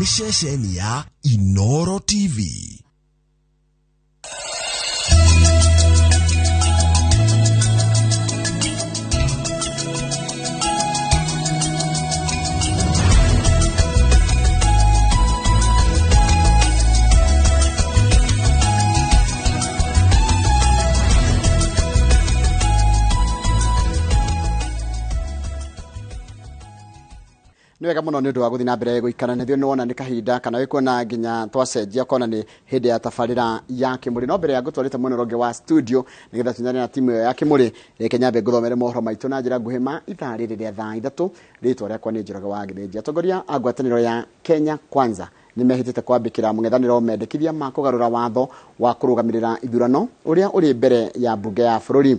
ni shesheni ya Inoro TV. Niwega muno ni undu wa guthina mbere guikara nithio niwona ni kahinda kana wikuona nginya twacenjia kona ni hindi ya tafarira ya Kimuri no mbere ya gutwarite muno ronge wa studio nigetha tunyane na timu ya Kimuri Kenyambe guthomere mohoro maitu na njira nguhima ithari riria thaa 3 ritwa rĩa kwa ni njiraga wa Githĩnji atongoria agwataniro ya Kenya Kwanza nimehitite kwambikira mung'ethaniro mendekithia ma kugarura watho wa kurugamirira ithurano uria uri mbere ya bunge ya bururi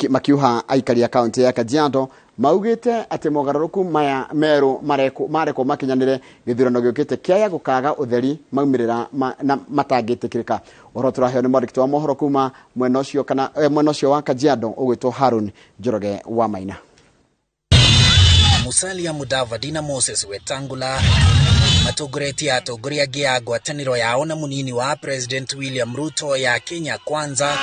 makiuha aikari ya county ya Kajiado maugite ati mogaruruku maya meru mareko makinyanire githurano giukite kiaya gukaga utheri maumirira na matangitikirika oro turaheo ni mwandiki wa mohoro kuma mwenocio kana mwenocio wa Kajiado ugwitwo Harun Njoroge wa Maina. Musalia Mudavadi na Moses Wetangula matogoreti atongoria gia ngwataniro yao na munini wa President William Ruto ya Kenya Kwanza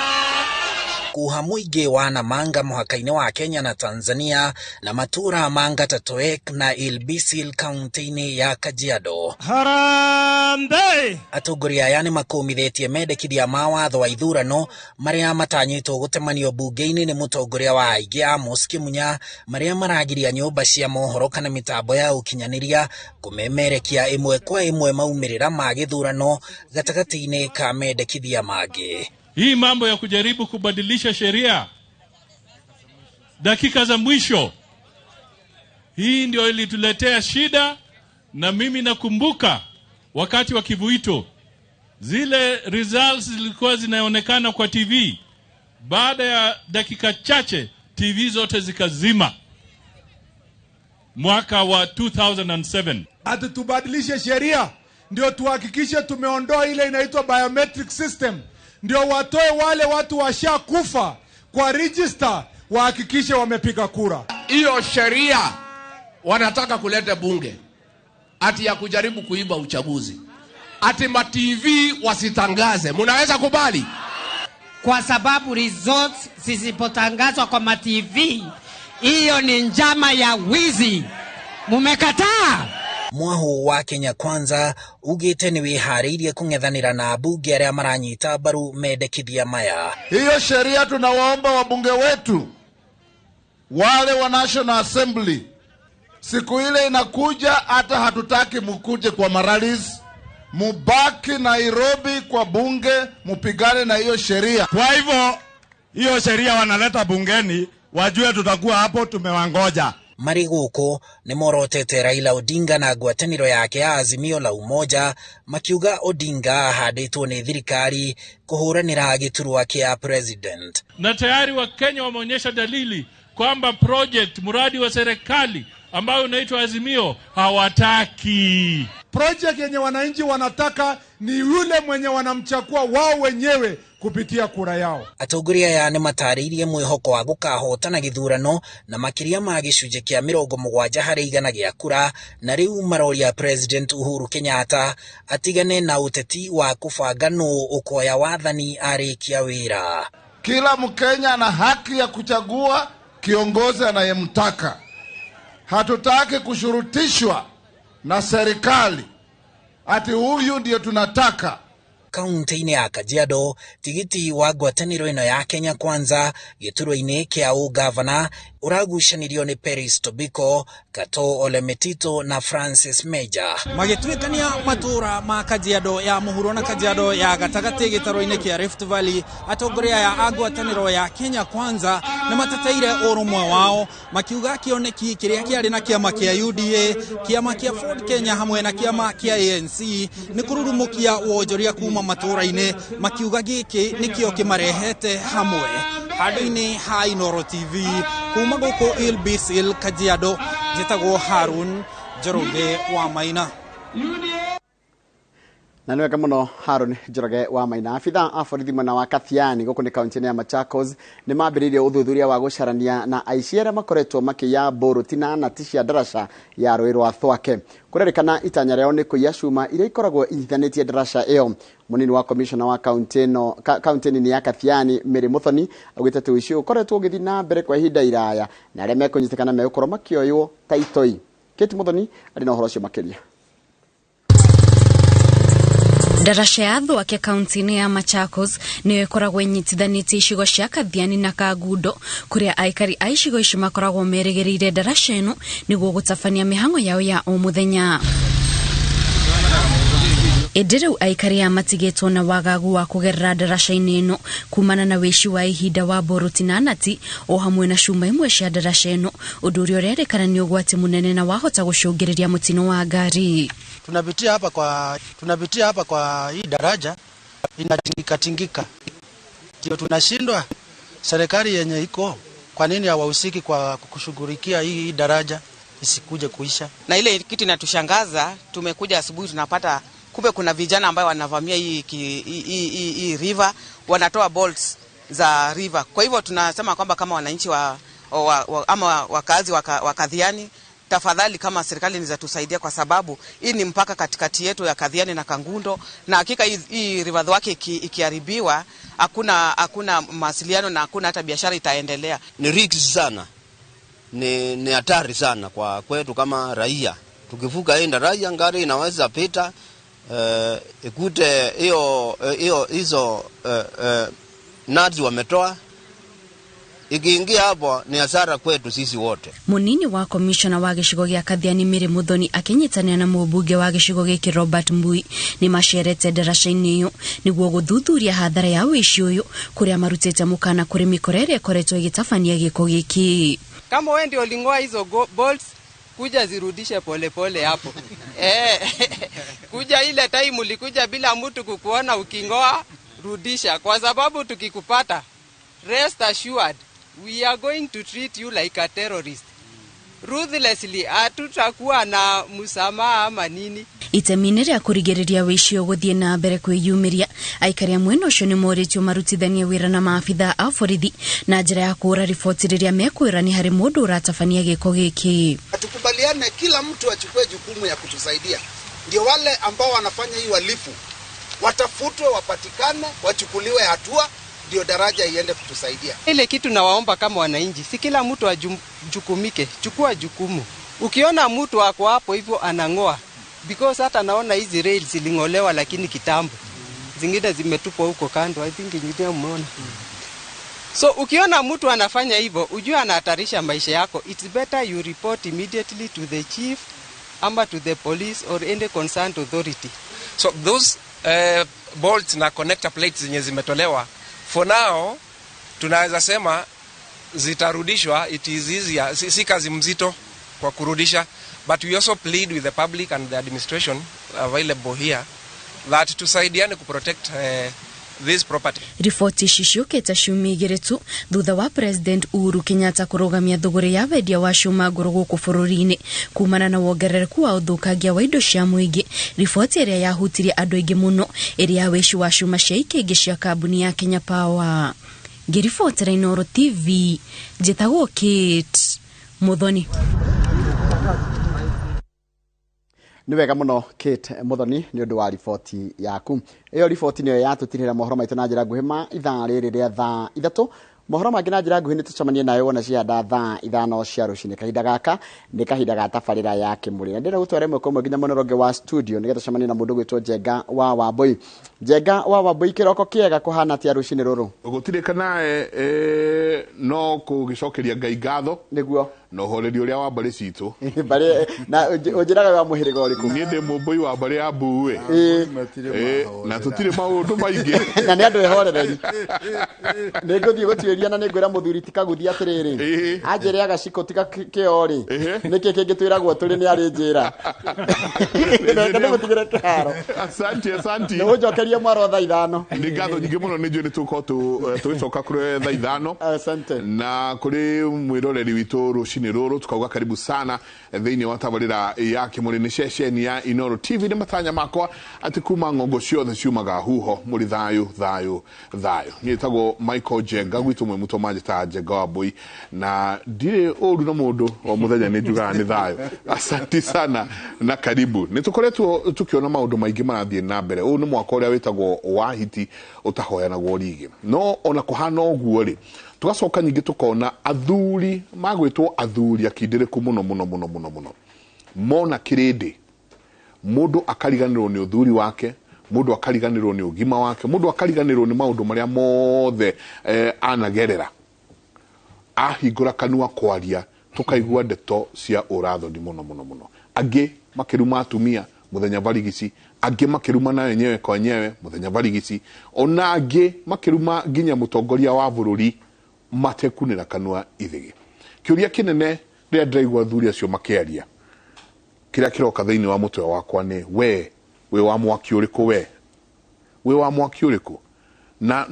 kuha muingi wa Namanga muhakaine wa Kenya na Tanzania na matura Manga Tatoek na Ilbisil kaunti ya Kajiado. Harambe! Atongoria yani makomithetie mendekithia mawatho wa ithurano maria matanyitwo gutemanio bunge-ini ni mutongoria wa aigi Amos Kimunya maria maragiria nyumba cia mohoro kana mitambo ya ukinyaniria kumemerekia imwe kwa imwe maumirira ma githurano gatagati-ini ka mendekithia magi. Hii mambo ya kujaribu kubadilisha sheria dakika za mwisho, hii ndio ilituletea shida. Na mimi nakumbuka wakati wa Kivuito zile results zilikuwa zinaonekana kwa TV, baada ya dakika chache TV zote zikazima. Mwaka wa 2007 ati tubadilishe sheria ndio tuhakikishe tumeondoa ile inaitwa biometric system, ndio watoe wale watu washakufa kwa register wahakikishe wamepiga kura. Hiyo sheria wanataka kuleta bunge ati ya kujaribu kuiba uchaguzi, ati ma TV wasitangaze. Mnaweza kubali? Kwa sababu results zisipotangazwa kwa ma TV, hiyo ni njama ya wizi. Mumekataa? Mwahu wa Kenya Kwanza ugite ni wiharirie kung'ethanira na bunge aria maranyita baru mendekithia maya. Hiyo sheria tunawaomba wabunge wetu wale wa National Assembly, siku ile inakuja hata hatutaki mukuje kwa maralis, mubaki Nairobi kwa bunge mupigane na hiyo sheria. Kwa hivyo hiyo sheria wanaleta bungeni wajue tutakuwa hapo tumewangoja. Mariguko ni morotete Raila Odinga na ngwataniro yake ya Azimio la Umoja makiuga Odinga haditwo ni thirikari kuhuranira giturwa kia president. Na tayari wa Kenya wameonyesha dalili kwamba project muradi wa serikali ambao unaitwa Azimio hawataki. Project yenye wananchi wanataka ni yule mwenye wanamchakua wao wenyewe kupitia kura yao. Atongoria ya ni mataririe mwihoko wa gukahotana githurano na makiria ma gicunje kia 70 harĩ 100 gia kura, na riu maroria President Uhuru Kenyatta atigane na uteti wa kubanga nũ ukoya wathani arikia wira. Kila Mkenya ana haki ya kuchagua kiongozi anayemtaka. Hatutaki kushurutishwa na serikali ati huyu ndio tunataka. Kaunti-ini ya Kajiado tigiti wa ngwataniro ino ya Kenya Kwanza gituro-ini kia ugavana uragucanirio ni Peris Tobiko, Kato Ole Metito na Francis Meja. Magituikania matura ma Kajiado ya muhuro na Kajiado ya gatagati gitaro-ini kia Rift Valley, atongoria ya ngwataniro ya Kenya Kwanza na matataire urumwe wao makiuga kioneki kiria kiari na kiama kia UDA, kiama kia Ford Kenya hamwe na kiama kia ANC ni kururumukia wonjoria kuma matura-ini, makiuga giki nikio kimarehete hamwe. Handũ-inĩ ha Inoro TV kuma gũkũ Ilbisil Kajiado, njĩtagwo Harun Njoroge wa Maina. Na niweka muno Haron Njoroge wa Maina afitha aborithi mwena wa Kathiani guku ni kaunti ya Machakos ni mambiririe uthuthuria wa gucarania na aici aria makoretwo makiya boruti na nati cia darasha ya rũĩ rwa Thwake. Kurerikana itanya rĩao ni kuiya cuma iria ikoragwo inyitithanĩtie darasha iyo. Munini wa commissioner wa kaunti ni ya Kathiani Mary Muthoni augite ati uici ukoretwo ugithi na mbere kwa ihinda iraya na aria mekunyitikana megukorwo makioywo taitoi. Kate Muthoni ari na uhoro cio makiria. Darasha ya Thwake kaunti ya Machakos niyo ikoragwo inyitithanĩtie icigo cia Kathiani na Kagundo kuria aikari a icigo ici makoragwo merĩgĩrĩire darasha ĩno nĩguo gũtabania mĩhang'o yao ya o mũthenya. Ĩndĩ aikari a matigĩtwo na wagagu wa kũgerera darasha-inĩ ĩno kumana na wĩici wa ihinda wa boruti na nati o hamwe na cuma imwe cia darasha ĩno, ũndũ ũrĩa ũrerĩkana nĩ ũgwati mũnene na wahota gũcũngĩrĩria mũtino wa ngari. Tunapitia hapa kwa hii daraja inatingika. Ndio tunashindwa serikali yenye iko kwa nini hawahusiki kwa kushughulikia hii daraja isikuje kuisha. Na ile kitu inatushangaza, tumekuja asubuhi tunapata kumbe kuna vijana ambao wanavamia hii river, wanatoa bolts za river. Kwa hivyo tunasema kwamba kama wananchi ama wakazi wa Kathiani, tafadhali kama serikali niza tusaidia, kwa sababu hii ni mpaka katikati yetu ya Kathiani na Kangundo, na hakika hii river Thwake ikiharibiwa hakuna mawasiliano na hakuna hata biashara itaendelea. Ni risky sana, ni hatari sana kwa kwetu kama raia. Tukivuka hii daraja ngari inaweza pita ikute hizo nazi wametoa, ikiingia hapo ni hasara kwetu sisi wote. Munini wa commissioner wa gĩcigo gĩa Kathiani Mary Muthoni akinyitania na mũmbunge wa gĩcigo gĩkĩ Robert Mbui ni macerete darasha-inĩ ĩyo nĩguo gũthuthuria hathara ya wĩici ũyũ kuria marutĩte mukana kũrĩ mĩkora ĩrĩa ĩkoretwo ĩgĩtabania gĩko gĩkĩ. Kama wewe ndio ulingoa hizo bolts, kuja zirudishe pole hapo. Kuja ile time ulikuja bila mtu kukuona ukingoa, rudisha, kwa sababu tukikupata, rest assured we are going to treat you like a terrorist. Ruthlessly, hatutakuwa na msamaha ama nini. Itemine rĩa kũrigĩrĩria wĩici ũgũthiĩ na mbere kwĩyumĩria, aikari a mwena ũcio nĩ morĩtio marutithanie wĩra na maabitha a borithi na njĩra ya kũhũra riboti rĩrĩa mekwĩrani harĩ mũndũ ũratabania gĩko gĩkĩ. Tukubaliane kila mtu achukue jukumu ya kutusaidia. Ndio wale ambao wanafanya hii uhalifu watafutwe, wapatikane, wachukuliwe hatua, ndio daraja iende kutusaidia. Ile kitu nawaomba kama wananchi, si kila mtu ajukumike, chukua jukumu. Ukiona mtu wako hapo hivyo anangoa, because hata naona hizi rails zilingolewa lakini kitambo. Zingine zimetupwa huko kando, I think ndio umeona. So ukiona mtu anafanya hivyo, ujue anahatarisha maisha yako. It's better you report immediately to the chief ama to the police or any concerned authority. So those bolts na connector plates zenye zimetolewa, for now tunaweza sema zitarudishwa. It is easier, si kazi mzito kwa kurudisha, but we also plead with the public and the administration available here that tusaidiane ku protect this property. Rifoti ciciũkĩte ciumia igĩrĩ tu thutha wa President Uhuru Kenyatta kũrũgamia thũgũrĩ ya wendia wa cuma ngũrũ gũkũ bũrũri-inĩ kumana na wongerereku wa ũthũkangia wa indo cia mũingĩ. Riboti ĩrĩa yahutirie andũ aingĩ mũno ĩrĩ ya wĩici wa cuma cia ikĩngĩ cia kambuni ya Kenya Power. Ngĩribotera Inooro TV, njĩtagwo Kate Muthoni. Ni wega muno Kate Muthoni ni undu wa riboti yaku. Iyo riboti niyo yatutirira mohoro maitu na njira nguhi ma ithaa riri ria thaa 3. Mohoro mangi na njira nguhi ni tucemanie nayo wona cia thaa 5 cia rucini. Kahinda gaka ni kahinda ga tabarira ya Kimuri. Na ndira gutware mwe komwe nginya monoronge wa studio nigetha tucemanie na mundu gwitwo Njenga wa Wambui. Njenga wa Wambui, kiroko kiega kuhana tia rucini ruru. Gutirika nae no kugicokeria Ngai ngatho niguo no horeri uria wa mbari citu bare na ujiraga wa muhiriga uriku ni ndi mumbui wa mbari ya Mbuwe na tutire maundu maingi na ni andu ehorereri ni nguthie gutwiria na ni ngwira muthuri tikaguthia atiriri anjire agaciko tika kiori niki kingitwiragwo turi ni ari njira ndio mutigire karo. Asante ni ujokerie mwaro thaa 5 ni ngatho nyingi muno ni njui ni tuko tugicoka kure thaa 5 asante na kuri mwiroreri witu ruci rucini ruru tukauga karibu sana thiini wa tabarira ya Kimuri ni ceceni ya Inoro TV. Ni matanya makwa ati kuma ngongo ciothe ciumaga huho muri thayu nitagwo Michael Jenga gwitu mwe mutomaje ta Jenga Wambui na ndire uru na mundu o muthenya ni njugaga ni thayu. Asante sana na karibu. Nitukoretwo tukiona maundu maingi marathie na mbere. Uyu ni mwaka uria witagwo wa hiti utahoyanagwo rigi no ona kuhana uguo ri tugacoka nyingi tukona athuri magwitwo athuri akindiriku muno mona kirindi mundu akariganirwo ni uthuri wake, mundu akariganirwo ni ugima wake, mundu akariganirwo ni maundu maria mothe anagerera ahingura kanua kwaria tukaigua ndeto cia urathoni muno angi makiruma atumia muthenya barigisi, angi makiruma na wenyewe kwa wenyewe muthenya barigisi, ona angi makiruma nginya mutongoria wa bururi matekunira kanua ithigi. Kiuria kinene ria ndaigua athuri acio makiaria kiria kiroka thiini wa mutwe wakwa ni we wa mwaki uriku we wa mwaki uriku na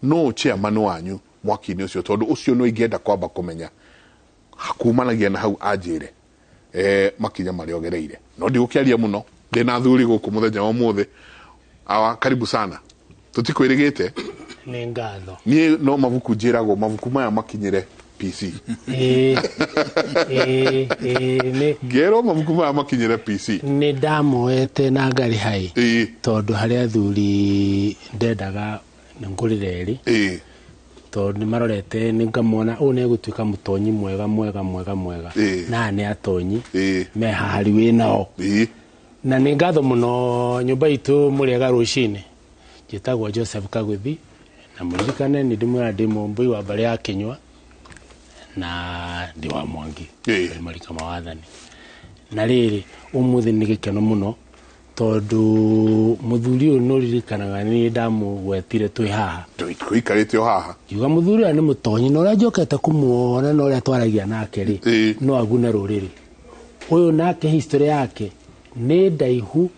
no chairman wanyu mwaki-ini ucio tondu ucio no ingienda kwamba kumenya hakumanagia na hau anjire makinya mariogereire no ndigukiaria muno ndina athuri guku muthenya wa muthe awa karibu sana tutikwirigite ni ngatho ni no mabuku njiragwo mabuku maya makinyire PC ni gero mabuku maya makinyire PC ni ndamoete na ngari hai tondu haria athuri ndendaga ngurire ri tondu marorete ni ngamona u ne gutuika mutonyi mwega na ne atonyi me hahari winao na ni ngatho muno nyumba itu muriega rucini jitagwo Joseph Kaguthi na muririkane ni ndimwe ndimo mbui wa bari ya Kinywa na ndi wa Mwangi marika mawathani na riri umuthi ni gikeno muno tondu muthuri uyu no ririkanaga ni ndamu gwetire twi haha twikarite o haha yuga muthuri ni mutonyi no rajokete kumuona no ria twaragia nake ri no aguna ruriri uyu nake history yake ni ndaihu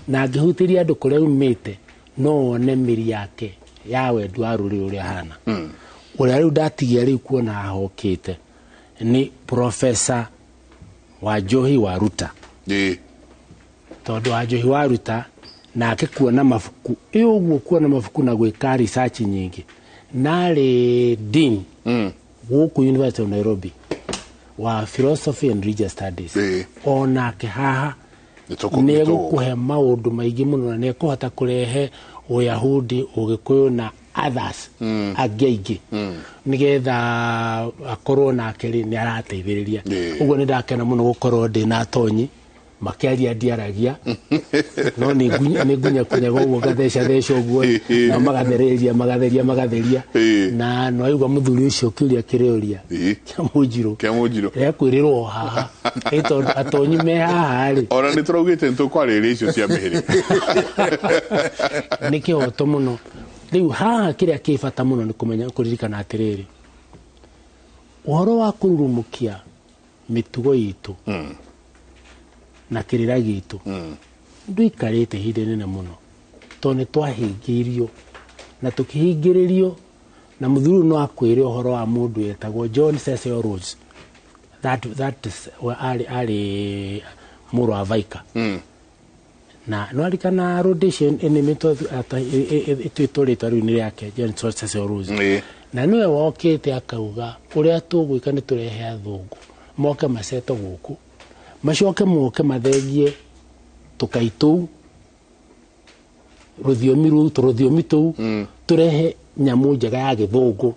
na ngihutiria andu kuria umite no one miri yake ya wendu wa ruriri uria hana uria riu ndatigia riu kuona ahokite ni Professor Wanjohi wa Ruta tondu Wanjohi wa Ruta na akikuona mafuku uguo kuona mafuku na gwika research nyingi nari dean guku University of Nairobi wa Philosophy and Religious Studies ona ke haha ne gukuhe maundu maingi muno na ne kuhota kurehe uyahudi ugikuyu na others ageigi nigetha akorwo na keri ni arateithiriria uguo ni ndakena muno gukorwo ndi na atonyi makiaria ndiaragia no ni gunya kunyaga uguo gatheca uguo na magatheria na no aigua muthuri ucio kiuria kiriuria kia munjiro ekwirirwo haha ito atonyi me haha ri ona ni turaugite ntukwarira icio cia mihiri ni kihoto muno riu haha kiria kibata muno ni kumenya kuririkana atiriri uhoro wa kururumukia mitugo itu na kirira gitu nduikarite hinde nene muno tone twahingirio na tukihingiririo na muthuru no akwire uhoro wa mundu etagwo John Cecil Rhodes that is ali muru avaika na no alikana rhodesian enemito itwitorita riu ni yake John Cecil Rhodes na niwe wokite akauga uria tugwika ni turehe athungu moke maceto guku macoke moke mathengie tukaitu rudhiomi tu turehe nyamu njega ya githungu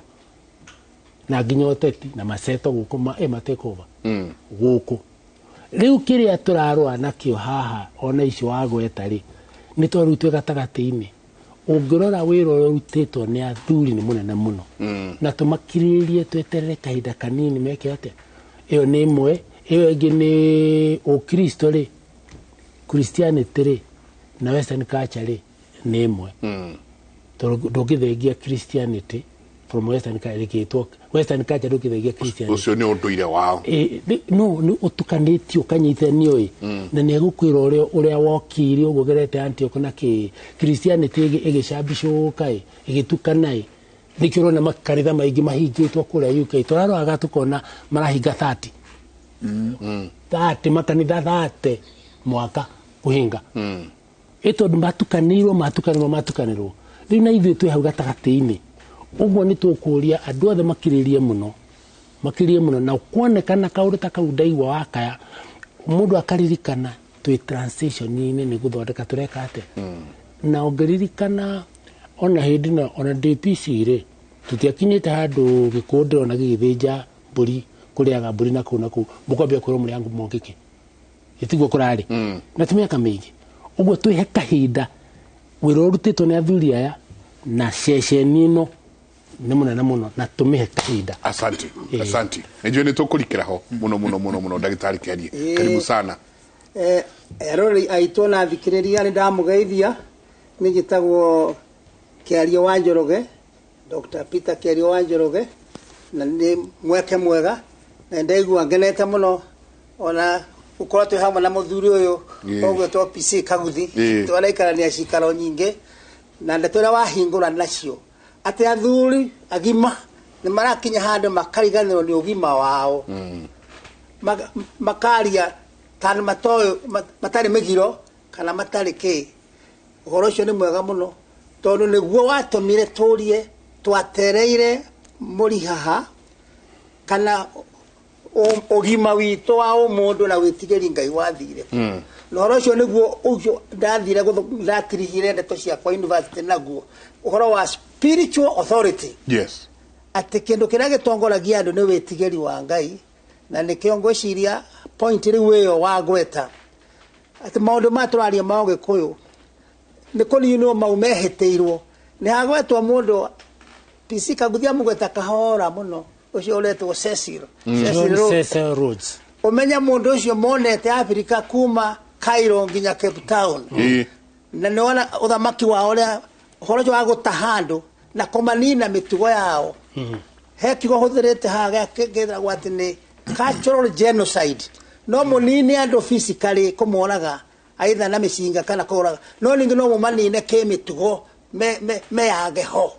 na ginyoteti na maceto guku matekova guku riu kiria turarwa nakio haha ona icio wagweta ri ni twarutwe gatagati-ini ungirora wira urutitwo ni athuri ni munene muno na tumakiririe tweterere kahinda kanini meke atia iyo ni imwe iyo ingi ni ukristo ri Christianity ri na Western culture ri ni imwe ndungithengia Christianity from Western culture kitwo Western culture ndungithengia Christianity ucio ni unduire wao no ni utukanitio kanyithanio na ni gukwira uria wokiri ugugerete Antioch na ki Christianity igicambicũka igitukana nikiro na makanitha maingi mahingitwo kuria UK turaroaga tukona marahinga 30 30 makanitha 30 mwaka kuhinga ito matukanirwo riu na ithuĩ twĩ hau gatagati-inĩ ũguo nĩ tũkũria andũ othe makiririe mũno na kuonekana kaũndũ ta kau ndaigua wakaya mũndũ akaririkana twĩ transition-inĩ nĩ gũthondeka tureka atĩa na ongeririkana ona hĩndĩ na ona DPC-rĩ tũtiakinyĩte handũ gĩkũndĩro na gĩgĩthĩnja mbũri kũrĩaga mbũri na kũu mũkwambia kwĩrwo mũrĩ yangu mongĩke itiguo kũrarĩ na ti mĩaka mĩingĩ ũguo twĩhe kahinda wĩra ũrutĩtwo nĩ athuri aya na ceceni ĩno nĩ mũnene mũno na tũmĩhe kahinda. Asante. Nĩnjũĩ nĩ tũkũrikĩra ho mũno ndagĩtarĩ Kĩarie, karibu sana. Erori aitũ na thikĩrĩria nĩ ndamũgeithia nĩ njĩtagwo Kĩarie wa Njoroge, Dr. Peter Kĩarie wa Njoroge, na nĩ mweke mwega na ndaigua ngenete mũno ona ukorwo twĩ hamwe na mũthuri ũyũ ũguo to PC Kaguthi twaraikarania cikaro nyingĩ na ndeto ĩrĩa wahingũra nacio atĩ athuri agima nĩ marakinya handũ makariganĩrwo nĩ ũgima wao makaria kana matarĩ mĩgiro kana matarĩ kĩ. Ũhoro ũcio nĩ mwega mũno tondũ nĩguo watũmire tũrie twatereire mũrihaha kana ũgima witũ wa ũmũndũ na wĩtigĩri Ngai wathire na ũhoro ũcio nĩguo ũcio ndathire ndatirihire ndeto ciakwa university naguo ũhoro wa spiritual authority. Yes. Atĩ kĩndũ kĩrĩa gĩtongoragia andũ nĩ wĩtigĩri wa Ngai na nĩkĩo ngwĩciria point rĩu ĩyo wa gweta atĩ maũndũ ma tũraria ma Ũgĩkũyũ nĩ kũninwo mau mehĩtĩirwo nĩ hagwetwo mũndũ PC Kaguthi amũgweta kahora mũno ucio uletwo Cecil Rhodes umenya mundu ucio monete Africa kuma Cairo nginya Cape Town na niona uthamaki wa uria horo wa gutahandu na kumanina mitugo yao he kigo huthirite haga kigera gwati ni cultural genocide no munini andu physically kumuoraga aitha na micinga kana kuraga no ningi no mumanine ke mitugo me yage ho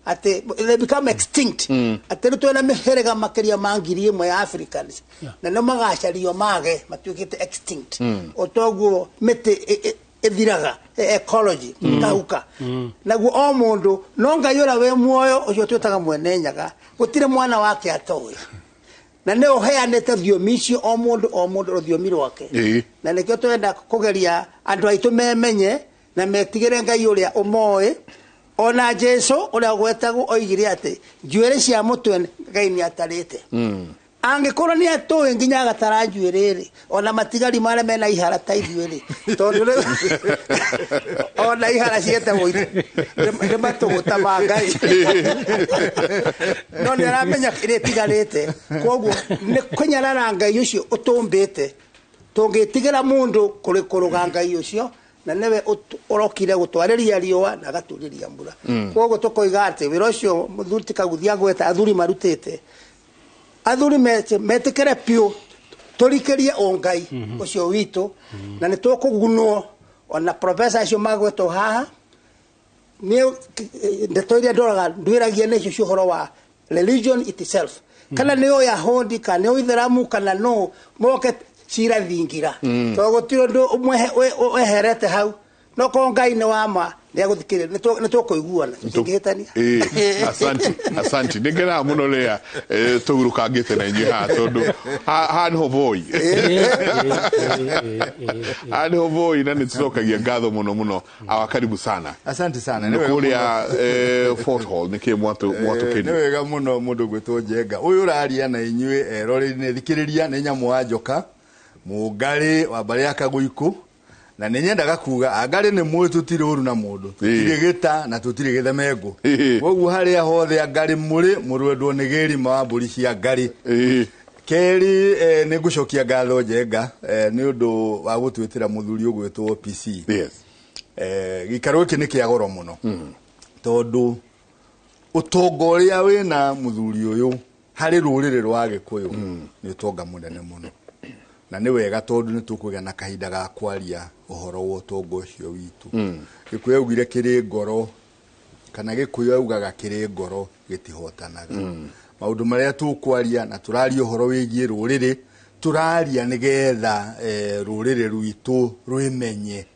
ate they become extinct ate ruto na meherega makeria mangiri mwe Africans na no magacario mage matuikite extinct otoguo mete ethiraga ecology kauka naguo o mundu no ngayura we muoyo ucio twetaga mwene nyaga gutire mwana wake atowe na ne oheanete thiomicio o mundu rũthiomi rwake na nikio twenda kugeria andu aitu memenye na metigire Ngai uria umoe ona Jesu uria gwetagwo oigire ati njuĩrĩ cia mũtwe Ngai nĩ atarĩte angĩkorwo nĩ atoĩ nginya agatara njuĩrĩ ona matigari marĩa mena ihara ta ithuĩ tondũ ona ihara cietagwo nĩ matũgũta ma Ngai no nĩ aramenya kĩrĩa tigarĩte koguo nĩ kũnyarara Ngai ũcio ũtũmbĩte tũngĩtigĩra mũndũ kũrĩ kũrũga Ngai ũcio na newe orokire gutwariria riwa na gaturiria mbura koguo tukoiga ati wira ucio Mũthuri Kaguthi agweta athuri marutite athuri metikere pio turikerie Ngai ucio witu na nitukugunwo ona professor acio magweto haha ni ndetoiria ndoraga ndwiragia nĩcio ciuhoro wa religion itself kana nĩyo ya hondi kana nĩyo Itheramu kana no moke cira thingira to gutiro ndu umwe weherete hau no ko Ngai nĩ wama nĩ agũthikĩrĩria nĩ tũkũiguana tũtingĩhĩtania. Asante nĩngera mũno rĩa tũgurũkangĩte na inyuĩ haha tondũ haha nĩho voi haha nĩho voi na nĩtũcokagia ngatho mũno karibu sana. Asante sana nĩ kũrĩa Fort Hall nĩkĩ mwatũkĩria nĩ wega mũno mũndũ gwĩtwo Njenga ũyũ ũraria na inyuĩ eroreri-inĩ thikĩrĩria nĩ nyamũ wa njoka mũngarĩ wa mbarĩ ya Kagũikũ na nĩnyendaga kuga angarĩ nĩ mũĩ tũtirĩ ũru na mũndũ tũtirĩ gĩta na tũtirĩ gĩthemengo koguo harĩa hothe angarĩ mũrwendwo nĩ gĩrima wa mbũri cia ngarĩ kerĩ nĩ ngũcokia ngatho Njenga nĩ ũndũ wa gũtwĩtĩra mũthuri ũgwĩtwo PC gĩikaro gĩkĩ nĩ kĩa goro mũno tondũ ũtonga ũrĩa wĩna mũthuri ũyũ harĩ rũrĩrĩ rwa Gĩkũyũ nĩ ũtonga mũnene mũno na nĩ wega tondũ nĩ tũkũgĩa na kahinda ga kwaria ũhoro wa ũtonga ũcio witũ Gĩkũyũ augire kĩrĩ ngoro kana gikuyu augaga kiri ngoro gitihotanaga maundu maria tukwaria na turaria uhoro wigie ruriri turaria nigetha ruriri rwitu rwimenye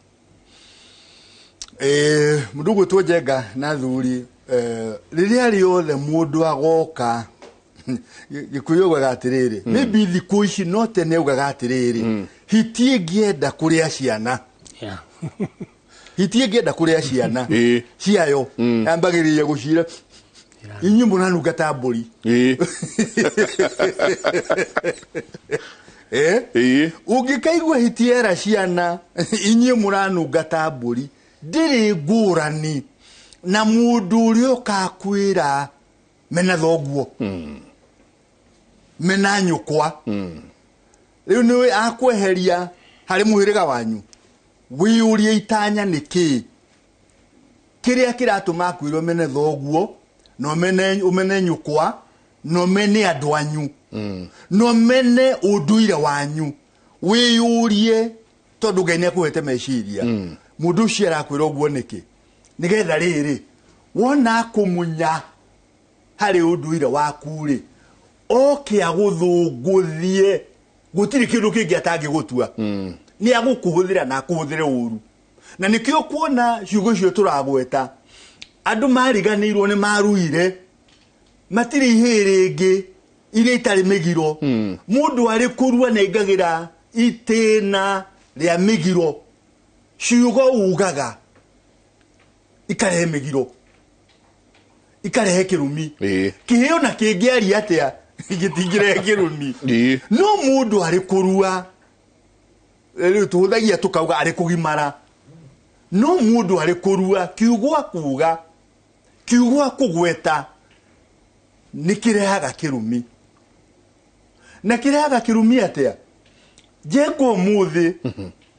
mundu gwitwo Njenga na thuri riria riothe mundu agoka gikuyu augaga atiriri maybe thiku ici no tene augaga atiriri hitie ngienda kuria ciana hitie ngienda kuria ciana ciayo ambagiriria gucira inyu munanunga ta mburi ungikaigua hitiera ciana inyu munanunga ta mburi ndiri ngurani na mundu uria ukakwira mena thoguo mena nyukwa riu ni akweheria hari muhiriga wanyu wiyurie itanya niki kiria kiratuma akwirwo mene thoguo no mene umene nyukwa no mene andu anyu no mene unduire wanyu wiyurie tondu Ngai nĩakuhete meciria mundu ucio arakwira uguo niki nigetha riri wona kumunya hari unduire waku ri oke aguthunguthie gutiri kindu kingi atangigutua ni agukuhuthira na akuhuthire uru na nikio kuona ciugo cio turagweta andu mariganirwo ni maruire matiri hiringi ire itari migiro mundu ari kurua na igagira itena ria migiro ciugo ugaga ikarehe migiro ikarehe kirumi kihio na kingiari atia gitingire kirumi no mundu ari kurua riu tuhuthagia tukauga ari kugimara no mundu ari kurua kiugwa kuga kiugwa kugweta nikirehaga kirumi na kirehaga kirumi atia jeko muthi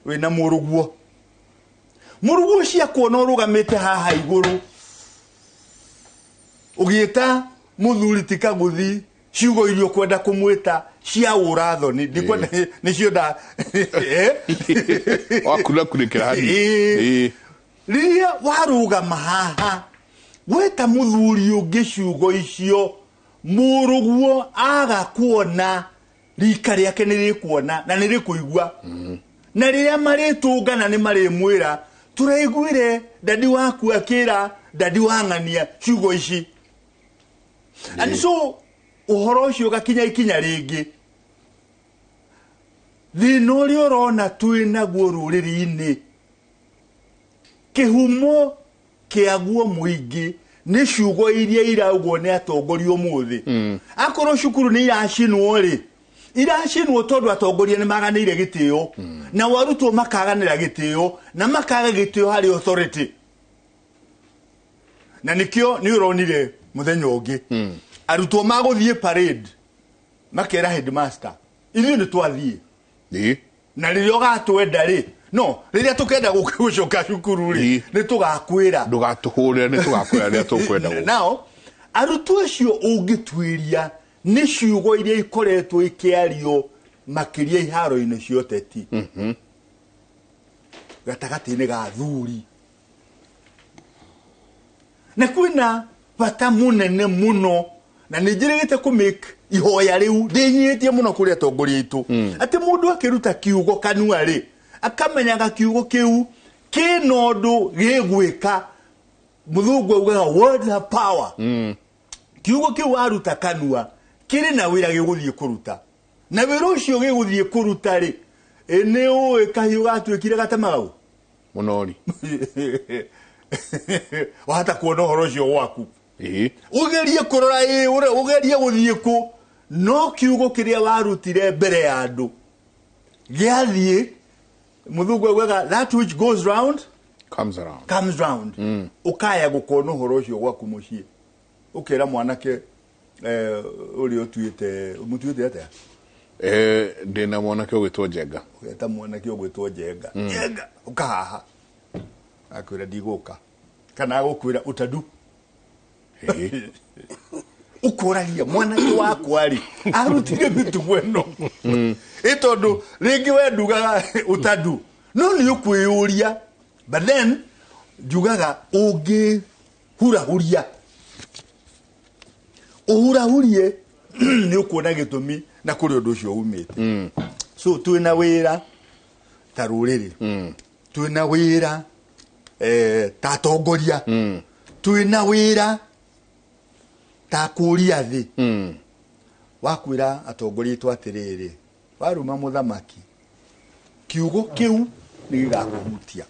wina muruguo cia kuona urugamite haha iguru ugieta muthuri tikaguthi ciugo irio kwenda kumwita cia urathoni ndikwenda nicio da wakula kurikira hani riria warugama haha gweta muthuri ungi ciugo icio muruguo agakuona rika riake nirikuona na nirikuigua na riria maritungana ni marimwira turaiguire dadi waku akira dadi wangania ciugo ici and so uhoro ucio gakinya ikinya ringi thina uria urona twina guo ruriri-ini kihumo kiaguo muingi ni ciugo iria iraugwo ni atongoria umuthi akorwo cukuru ni iracinwo ri iracinwo tondu atongoria ni maganire gitio na warutwo makaganira gitio na makaga gitio hari authority na nikio ni uronire muthenya ungi arutwo maguthie parade makera headmaster ithuĩ nĩ twathiĩ na rĩrĩa ũgatwenda rĩ no rĩrĩa tũkenda gũcoka cukuru rĩ nĩ tũgakwĩra ndũgatũhũrĩre nĩ tũgakwĩra rĩrĩa tũkwenda nao arutwo acio ũngĩtuĩria nĩ ciugo iria ikoretwo ikĩario makĩria iharo-inĩ cia ũteti gatagatĩ-inĩ ga thuri na kwĩna bata mũnene mũno na nĩnjĩrĩgĩte kũmake ihoya riu ndĩnyihĩtie mũno kũrĩ atongoria aitũ atĩ mũndũ akĩruta kiugo kanua rĩ akamenyaga kiugo kĩu kĩna ũndũ gĩgwĩka mũthũngũ augaga words have power kiugo kĩu waruta kanua kĩrĩ na wĩra gĩgũthiĩ kũruta na wĩra ũcio gĩgũthiĩ kũruta rĩ nĩ ũĩ kahiũ gatuĩkire gatemagau mũnori wahata kuona ũhoro ũcio gwaku ugerie kurora ugerie guthie ku no kiugo kiria warutire mbere ya andu giathie muthungu augaga that which goes round comes round ukaya gukona uhoro ucio gwaku mucii ukira mwanake uri utuite mutuite atia ndina mwanake ugwitwo Njenga ugeta mwanake ugwitwo Njenga Njenga ukahaha akwira ndiguka kana gukwira utadu ukuragia mwanake wakwa ri arutire mitugo eno itondu ringi wendugaga utadu no ni ukwiyuria but then njugaga ungi hurahuria uhurahurie ni ukuona gitumi na kuri undu ucio umite so twina wira ta ruriri twina wira ta tongoria twina wira ta kuria thi wakwira atongoria tu atiriri waruma muthamaki kiugo kiu ni gigakuhutia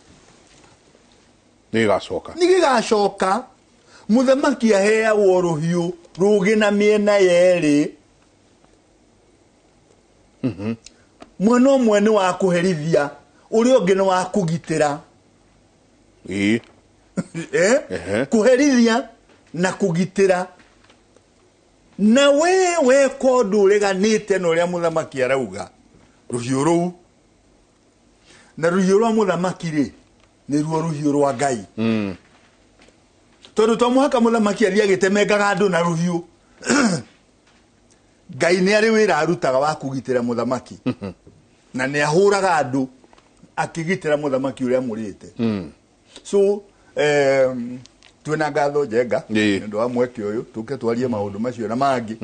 ni gigacoka muthamaki aheagwo ruhiu rugi na miena yeri mwena umwe ni wa kuherithia uria ungi ni wa kugitira kuherithia na kugitira na wewe kondu ureganite no ria muthamaki arauga ruhiu ruu na ruhiu rwa muthamaki ri ni ruo ruhiu rwa Ngai tondu to muhaka muthamaki athia gitemengaga andu na ruhiu Ngai ni ari wira arutaga wa kugitira muthamaki na ni ahuraga andu akigitira muthamaki uria murite so twina ngatho njenga ndu wa mweke uyu tuke twarie maundu macio na mangi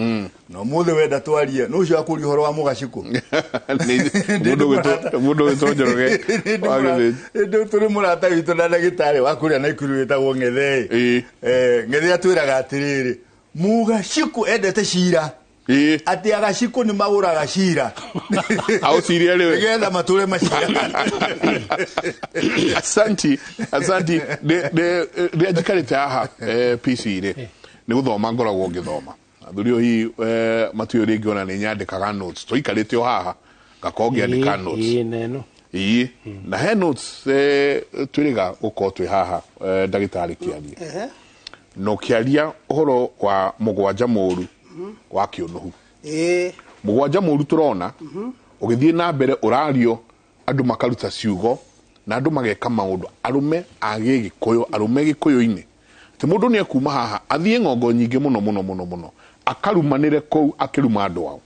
no muthe wenda twarie no ucio akuri horo wa mugaciko mundu witonjoroge ndu turi murata witu na ndagitari wa kuria na ikuru witagwo Ng'ethei Ng'ethei atwiraga atiriri mugaciko endete cira ati agaciko ni maguraga cira au ciria riwe ngetha mature macira asanti de ajikarite haha PC ri ni guthoma ngoragwo ngithoma thurio hi matuyo ringi ona ni nyandikaga notes toikarite o haha gakongia ndika notes na he notes twiriga uko twi haha ndagitari kiaria no kiaria uhoro wa mugwanja muru wa kiunuhu mugwanja muru turona ugithie na mbere urario andu makaruta ciugo na andu mageka maundu arume age gikuyu arume gikuyuini ti mundu ni akuma haha athie ngongo nyingi muno akarumanire kou akiruma andu ao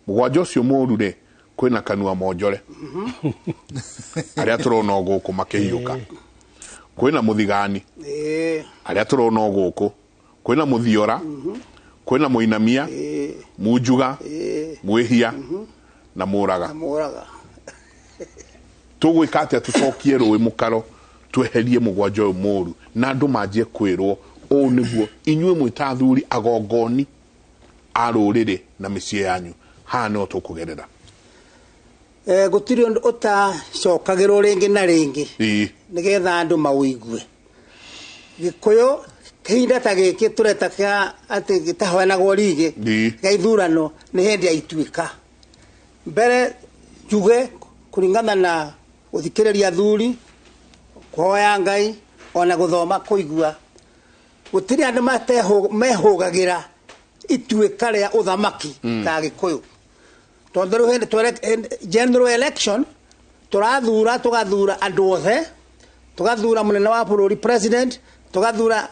mugwanja ucio muru ri kwina kanua monjore aria turona guku makihiuka kwina muthigani aria turona guku kwina muthiora kwina muinamia mujuga mwihia na muraga tugwikate tucokie ruwi mukaro tweherie mugwanja uyu muru na andu manjie kwirwo o niguo inyue mwitathuri agongoni aruriri na micie yanyu ha no tukugerera gutiri undu utacokagirwo ringi na ringi nigetha andu mauigue gikuyu kihinda ta giki tureta kia ati gitahoanagwo rigi gaithurano ni hindi aituika mbere juge kuringana na uthikiriria thuri kuhoya Ngai ona guthoma kuigua gutiri andu mehugagira ituika ria uthamaki ta gikuyu tondu hindi general election tugathura andu othe tugathura munene wa bururi president tugathura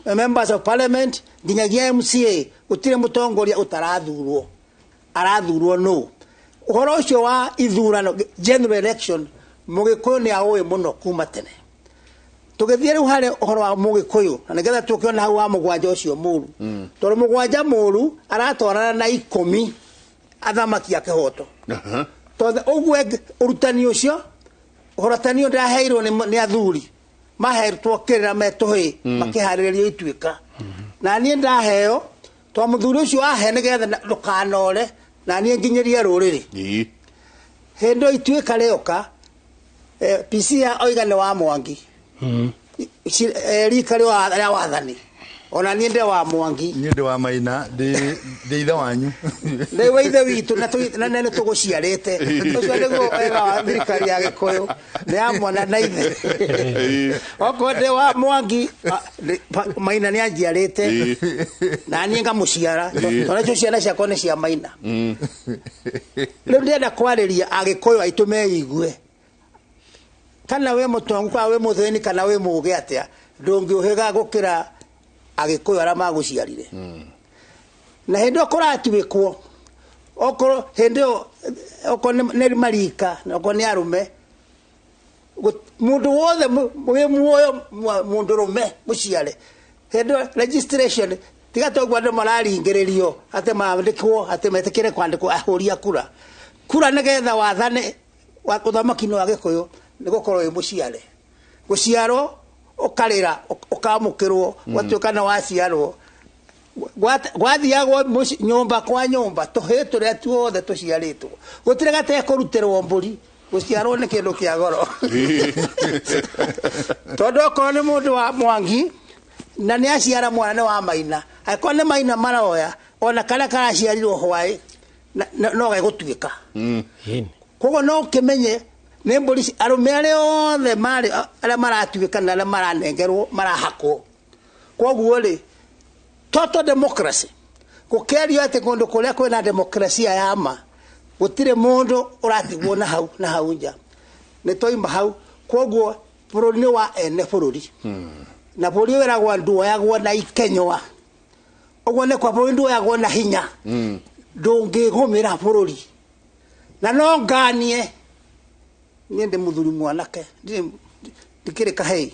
members of parliament nginyagia MCA utire mutongoria utarathurwo arathurwo no uhoro ucio wa ithurano general election mugikuyu ni awe muno kuma tene tugithie riu hare uhoro wa mugikuyu na nigetha tukiona hau wa mugwanja ucio muru tondu mugwanja muru aratwarana na 10 athamaki akihoto tondu ugwe urutani ucio uhoratani ndaheirwo ni athuri mahertwo kirira metuhi makihariria ituika na nie ndaheo to muthuri ucio ahe nigetha ndukanore na nie nginyerie ruriri hendo ituika rioka PC ya oigane wa Mwangi rikari wa wathani ona nie nde wa Mwangi nie nde wa Maina de ithe wanyu de weithe witu na nene tuguciarite ucio niguo wega wa thirikari ya gikuyu ni amwana na ithe okonde wa Mwangi Maina ni anjiarite na nie ngamuciara tondu ciana ciakwa ni cia Maina riu ndenda kwariria agikuyu aitu meigue kana we mutongu kwa we mutheni kana we muge atia ndungiuhiga gukira agikuyu ara maguciarire na hendo kuratuikwo okoro hendo okone ne marika okone arume mundu wothe we muoyo mundu rume muciare hendo registration tiga to gwanda marari ngererio ate maandikwo ate metekere kwandikwo ahuria kura negetha wathane wa uthamaki no agikuyu nigukorwo imuciare guciaro ukarira ukamukirwo watuka na waciarwo gwathiagwo nyumba kwa nyumba tuhiture tuothe tuciaritwo gutire gate kurutirwo mburi guciarwo ni kindu kia goro todo ko ni mundu wa Mwangi na ni aciara mwana wa Maina akwa ni Maina maroya ona kala karaciarirwo hwai no gaigutuika kogo no kimenye ne mburi arumere othe mari ala maratuika na ala maranengerwo marahakwo koguo ri total democracy kukerio ate kundu kuria kwina demokrasia ya ma gutire mundu uratigwo na hau nja ni toima hau koguo buruni wa ene bururi na bururi wera gwa nduo yagwo na ikenywa ogwo ne kwa bururi nduo yagwo na hinya ndungigumira bururi na no nganie niende muthuri mwanake ndikire kahei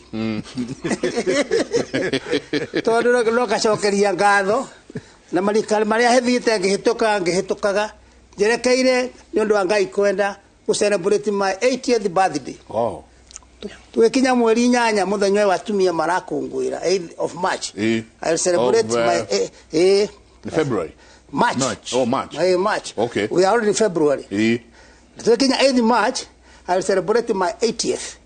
todo no gacokeria ngatho na marikali maria hethite ngihitukaga jerekeire nyondo wa Ngai kwenda ku celebrate my 80th birthday tukinya mweri 8 muthenya wa tumia marakungwira 8th of March I celebrate my February March. Oh, March. March. Okay. We are already in February. Tukinya 8th March I celebrate my 80th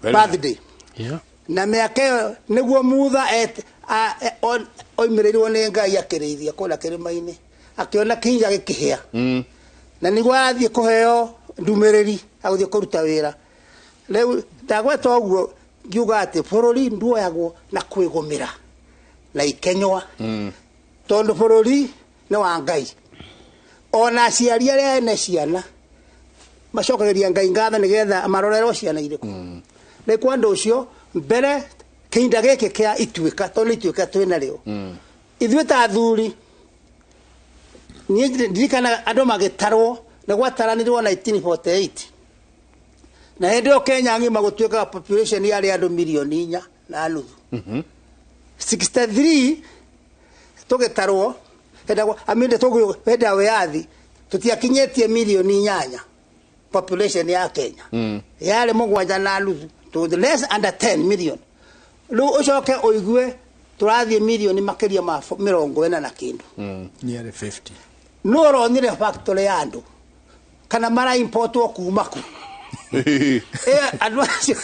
birthday. Yeah. Na miaka niguo mutha oimirirwo ni Ngai akirithia kula kirimaini akiona kinja gikihia na niguo athie kuheo ndumiriri aguthie kuruta wira riu ndagweta uguo ngiuga ati bururi nduoyagwo na kwigumira na ikenywa tondu bururi ni wa Ngai ona aciari aria ene ciana macokageria Ngai ngatho nigetha amarorerwo ciana iriku ni kwa ndu ucio mbere kinda giki kia ituika tondu ituika twina rio ithuĩ ta athuri ni ndirikana andu magitarwo na gwataranirwo 1948 na hendo Kenya ngima gutuika population yari andu milioni 4 na nuthu 63 tugitarwo henda aminde tugu henda weathi tutiakinyetie milioni 8 population ya Kenya yale mugwanja na nuthu to the less under 10 million lu ucoke oigue turathie milioni makiria ma 40 na kindu nearly 50 no ronire factory ya andu kana mara import okumaku advance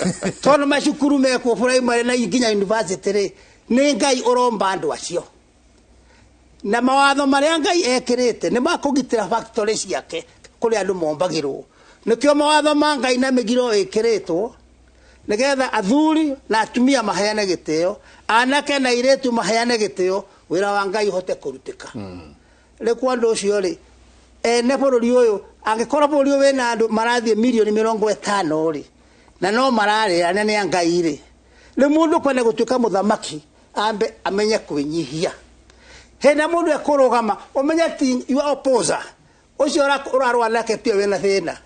tono mashukuru meko primary na iginya university re ni Ngai uromba andu acio na mawatho maria Ngai ekirite ni makugitira factory ciake kuri andu mombagirwo nikio mawatho ma Ngai na migiro ikiritwo nigetha athuri na atumia maheane giteo anake na iretu maheane giteo wira wa Ngai hote kurutika le kwa ndo cio ri ene bururi uyu angikorwo bururi wena andu marathie milioni 50 ri na no marare ane ni Ngai ri le mundu kwene gutuika muthamaki ambe amenye kwinyihia hena mundu ekurugama umenya ti you opposer ucio urarwa nake pia wena thina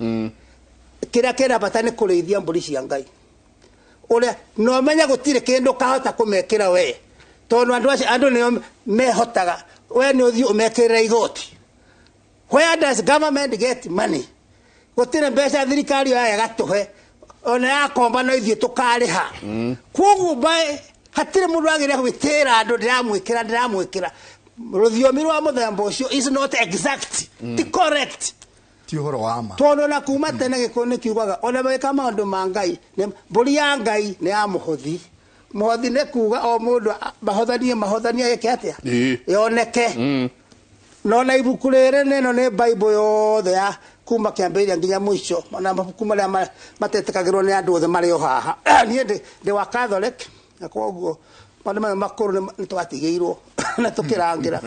kira batane kureithia mburi cia Ngai ule no menya gutire kindu kahota kumekira we tondu andu ni mehotaga we ni uthio umekira igoti where does government get money gutire mbeca thirikari ya gatuhe ona yakomba no ithie tukariha koguo bai hatire mundu agire gwitira andu ndiramwikira ruthiomi rwa muthemba ucio is not exact the correct ti horo wama tondu na kuma tene gikoni kiugaga ona weka maundu ma Ngai mburi ya Ngai ni ya muhothi ne kuga o mundu mahothanie yake atia yoneke no na ibuku rire neno ni Bible yothe ya kuma kiambiria nginya mwisho na mabuku maria matetekagirwo ni andu othe mari o haha nie ndi wa Catholic na koguo maana makuru ni twatigeirwo na tukirangira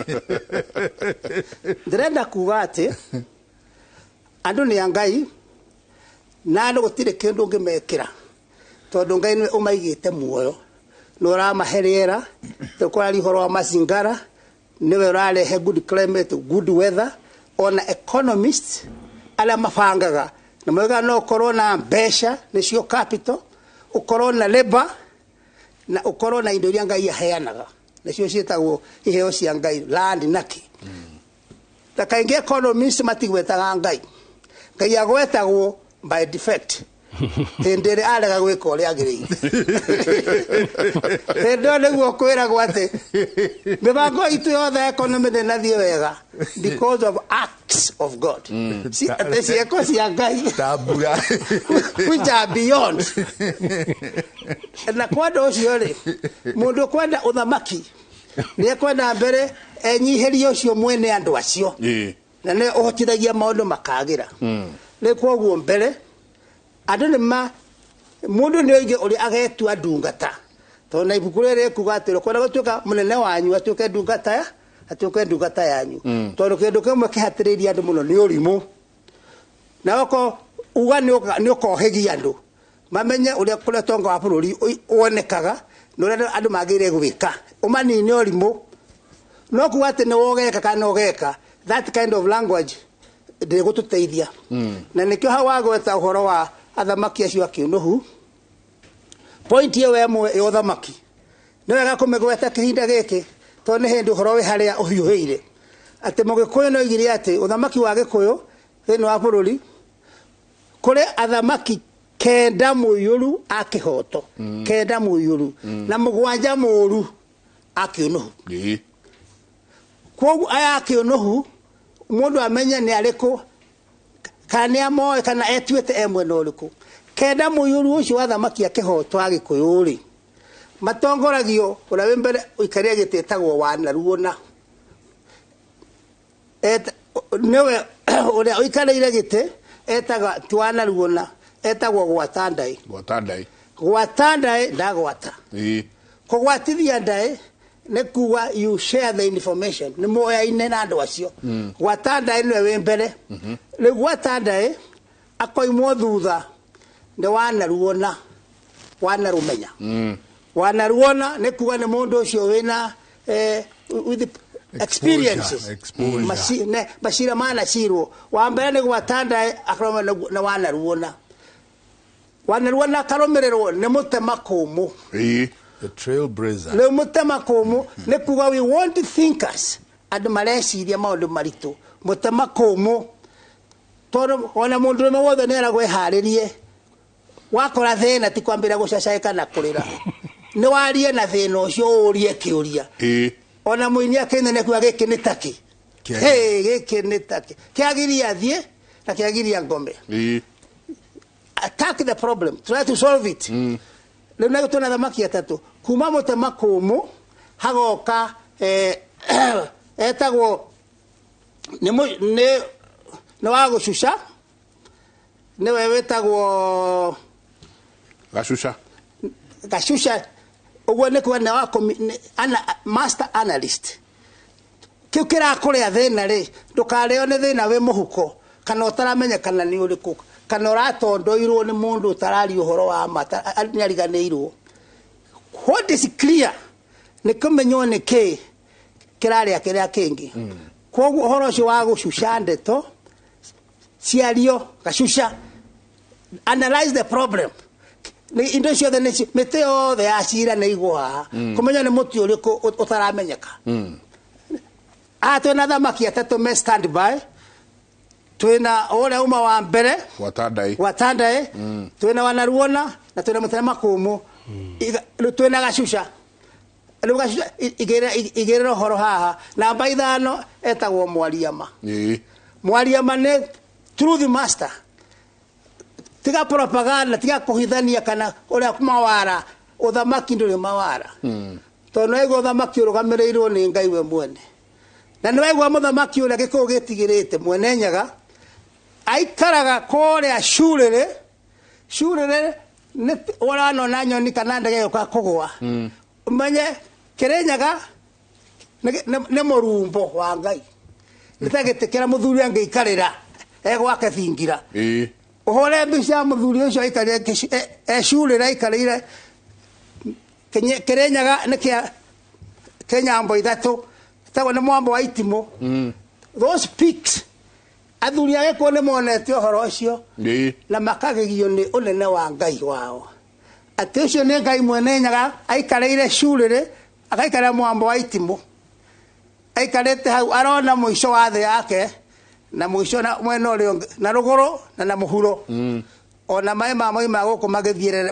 ndirenda kuga ati andu ni Ngai na andu gutire kindu ngimekira tondu Ngai ni umaigite muoyo no ramaherera tukwari horo wa mazingara niwe rarehe good climate good weather on economists ala mafangaga na mwega no corona besha nicio capital ukorona labor na ukorwo na indo iria Ngai aheanaga nacio cietagwo iheo cia Ngai land naki ta kaingĩ economists matigwetaga Ngai agwetagwo by defect Tendere arega gwika uria agiriire. Tendo niguo kwiragwo ati mibango itu yothe economy ndinathie wega because of acts of God. Si eko cia Ngai tabura which are beyond. Na kwenda ucio ri mundu kwenda uthamaki ni kwenda mbere enyiherie ucio mwene andu acio na ne ohotithagia maundu makagira ni kwoguo mbere andu nima mundu ni oige uri agetua ndungata tona ibuku riri kuga atiro kwenda gutuika munene wanyu atuike ndungata yanyu tondu kindu kimwe kihatiriria andu muno ni urimu na oko uga ni ukohegia andu mamenye uria kule tonga wa bururi wonekaga nuria andu magire gwika umani ni urimu no kuga ati ni wogeka kana ogeka that kind of language de gututeithia na nikyo hawa gweta uhoro wa athamaki acio akiunuhu point ye wemwe yo thamaki no wega kumegweta kihinda giki to ni hindi uhoro we haria uhiuhire ati mugikuyu no igire ati uthamaki wa gikuyu thini wa bururi kuri athamaki kenda muyuru akihoto kenda muyuru na mugwanja muru akiunuhu kwa aya akiunuhu mundu amenya ni ariku kana amoe kana etuete emwe no riku kenda muyuru ucio wa thamaki akihoto agikuyuri matongoragio ura mbere uikaria gitetagwo wanaruona newe ura uikaria gite etaga twanaruona etagwo gwatandai ndagwata kugwatithia ndai nekuwa you share the information ni moya ine na andu acio gwatandai newe mbere le gwatandai akoimwo thutha nde wanaruona wanarumenya wanaruona nekuwa ni mundu ucio wina with experiences mashira mana shiro wa mbere ni gwatandai akroma na wanaruona karomerero ni mutema kumu the trailblazer le mutema kumu nekuwa we want thinkers andu mareciria maundu maritu mutema kumu toro ona mundu no wothe nera gweharirie wakora thina ti kwambira gucacaika na kurira ni warie na thina ucio urie kiuria ona muini akene ne kwa giki ni taki giki ni taki kiagiria thie na kiagiria ngombe attack the problem try to solve it le na gutona thamaki atatu kuma mutema kumu hagoka etagwo ne wagushusha ne wetagwo gashusha ugo ne kwa na master analyst kikira kuria thina ri ndukareo ne thina we muhuko kana utaramenya kana ni uriku kana ratondoirwo ni mundu utarari uhoro wa mata nyariganirwo what is clear ni kumenyo ni ke kirari akiria kingi koguo uhoro ucio wa gushusha ndeto ciario gashusha analyze the problem ni indo cio the nation meteo the ashira na igwa kumenya ni muti uriku utaramenyeka atwe na thamaki atatu me stand by twina ore uma wa mbere watandai twina wanaruona na twina mutema kumu twina gashusha gashusha igere horo haha namba 5 etagwo mwariama ne truth master tiga propaganda tiga kuhithania kana ore kumawara uthamaki nduri mawara tono ego uthamaki urugamirĩirwo ni Ngai we mwene na niwe gwa muthamaki ule giko gitigirite mwene nyaga aikaraga kore shurere ne ora no nanyo ni kana ndege yoka kugwa umenye kirenyaga ne morumbo wa Ngai nitagetekera muthuri angeikarira egwake thingira uhore mbisha muthuri ucio aikarire shurere aikarire kirenyaga ne kia kenyambo ithatu tawo ne mwambo wa itimo those peaks athuri age ko ne monete horo ucio na makagegio ni unene wa Ngai wao ati ucio nĩ Ngai mwene nyaga aikarĩire curĩrĩ agaikara mwambo wa itimũ aikarĩte hau arona mũico wa thĩ yake na mũico na mwena ũrĩa na rũgũrũ na mũhuro ona maĩ ma gũkũ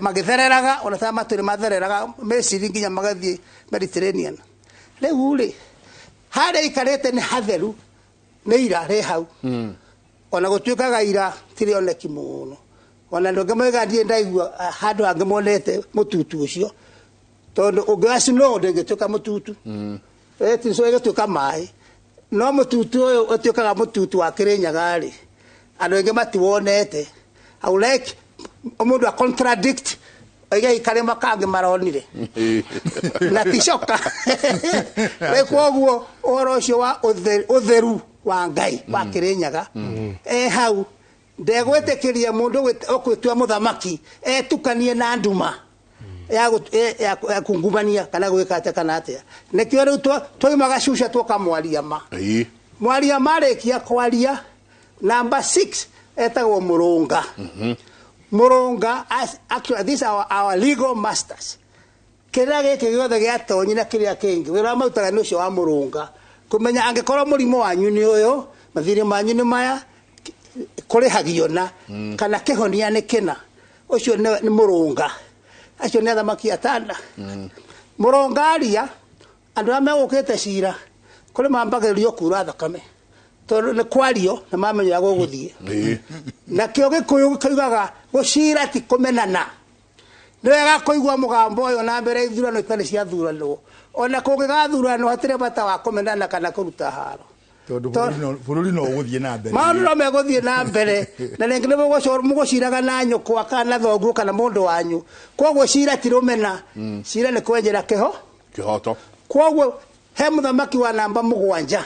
magĩthereraga ona ta matũrĩ mathereraga meciri nginya magathiĩ Mediterranean rĩu rĩ harĩa aikarĩte nĩ hatheru nĩ ira rĩ hau ona gũtuĩkaga ira tirĩoneki mũno ona ndũngĩ moiga ndiĩ ndaigua handũ hangĩ monete mũtutu ũcio tondũ ũngĩoya snow ndĩngĩtuĩka mũtutu eti so ĩgĩtuĩka maĩ no mũtutu ũyũ ũtuĩkaga mũtutu wa Kĩrĩnyaga rĩ andũ aingĩ matiwonete au like mũndũ a contradict oigai karema kangĩ maronire na ticoka koguo ũhoro ũcio wa ũtheru wa Ngai wa Kĩrĩnyaga hau ndegwĩtĩkĩria mũndũ ũkwĩtua mũthamaki etukanie na nduma ya kungumania kana gwĩka atĩa kana atĩa nĩkĩo rĩu twoimaga Shusha tũkamwaria ma mwaria marĩkia kwaria number 6 etagwo Mũrũnga Mũrũnga actually these are our legal masters kĩrĩa gĩkĩ gĩothe gĩatonyi na kĩrĩa kĩngĩ wĩra mautaga nĩ ũcio wa Mũrũnga kũmenya angĩkorwo mũrimũ wanyu nĩ ũyũ mathirĩ manyu nĩ maya kũrĩhagio na kana kĩhonia nĩ kĩna ũcio nĩ Mũrũnga acio nĩ athamaki atana Mũrũnga aria andũ arĩa megũkĩte cira kũrĩ mambagĩrĩrio kura thakame tondũ nĩ kwario na mamenya gũgũthiĩ na kĩo Gĩkũyũ kĩugaga gũcira ti kũmenana nĩ wega kũigua mũgambo ũyũ na mbere ithurano itarĩ ciathuranwo ona kũngĩgathurano hatirĩ bata wa kũmenana kana kũruta haro tondũ bũrũri no ũgũthiĩ na mbere maũndũ no megũthiĩ na mbere na rĩngĩ nĩ mũgũciraga na nyũkwa kana thoguo kana mũndũ wanyu koguo cira ti rũmena cira nĩ kwenjera kĩhoto koguo he mũthamaki wa namba 7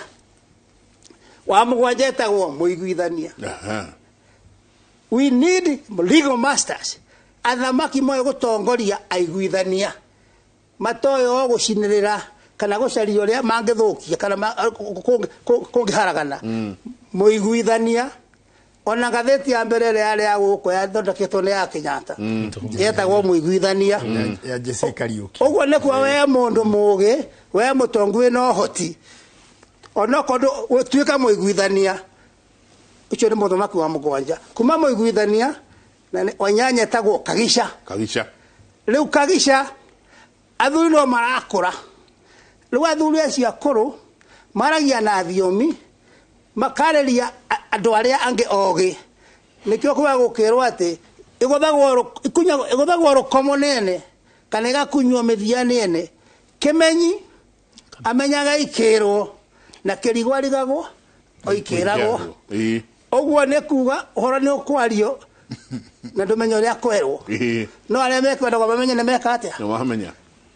wa 7 etagwo Mũiguithania we need legal masters athamaki moyo gũtongoria aiguithania matoyo gũcinĩrĩra kana gũcaria ũrĩa mangĩthũkia kana kũngĩharagana Mũiguithania ona gatheti ya mbere ĩrĩa ya gũkũ yathondeketwo nĩ ya Kenyatta yetagwo Mũiguithania ya Jesse Kariuki ũguo nĩ kwa we mũndũ mũũgĩ we mũtongu wĩna ũhoti ona kodũ ũtuĩka Mũiguithania ũcio nĩ mũthamaki wa 7 kuma Mũiguithania na Wanyanya etagwo Kagisha rĩu Kagisha athuri no marakũra rĩu athuri acio akũrũ maragia na thiomi makarĩria andũ arĩa angĩ ogĩ nĩkĩo kwa gũkĩrwo atĩ ĩgũthagwo rũkomo nene kana ĩgakunywo mĩthia nene Kĩmenyi amenyaga ikĩrwo na Kĩrigũ arigagwo oikĩragwo ũguo nĩ kuga ũhoro nĩ ũkwario na ndũmenya ũrĩa kwerwo no arĩa mekwenda mamenye nĩ meka atĩa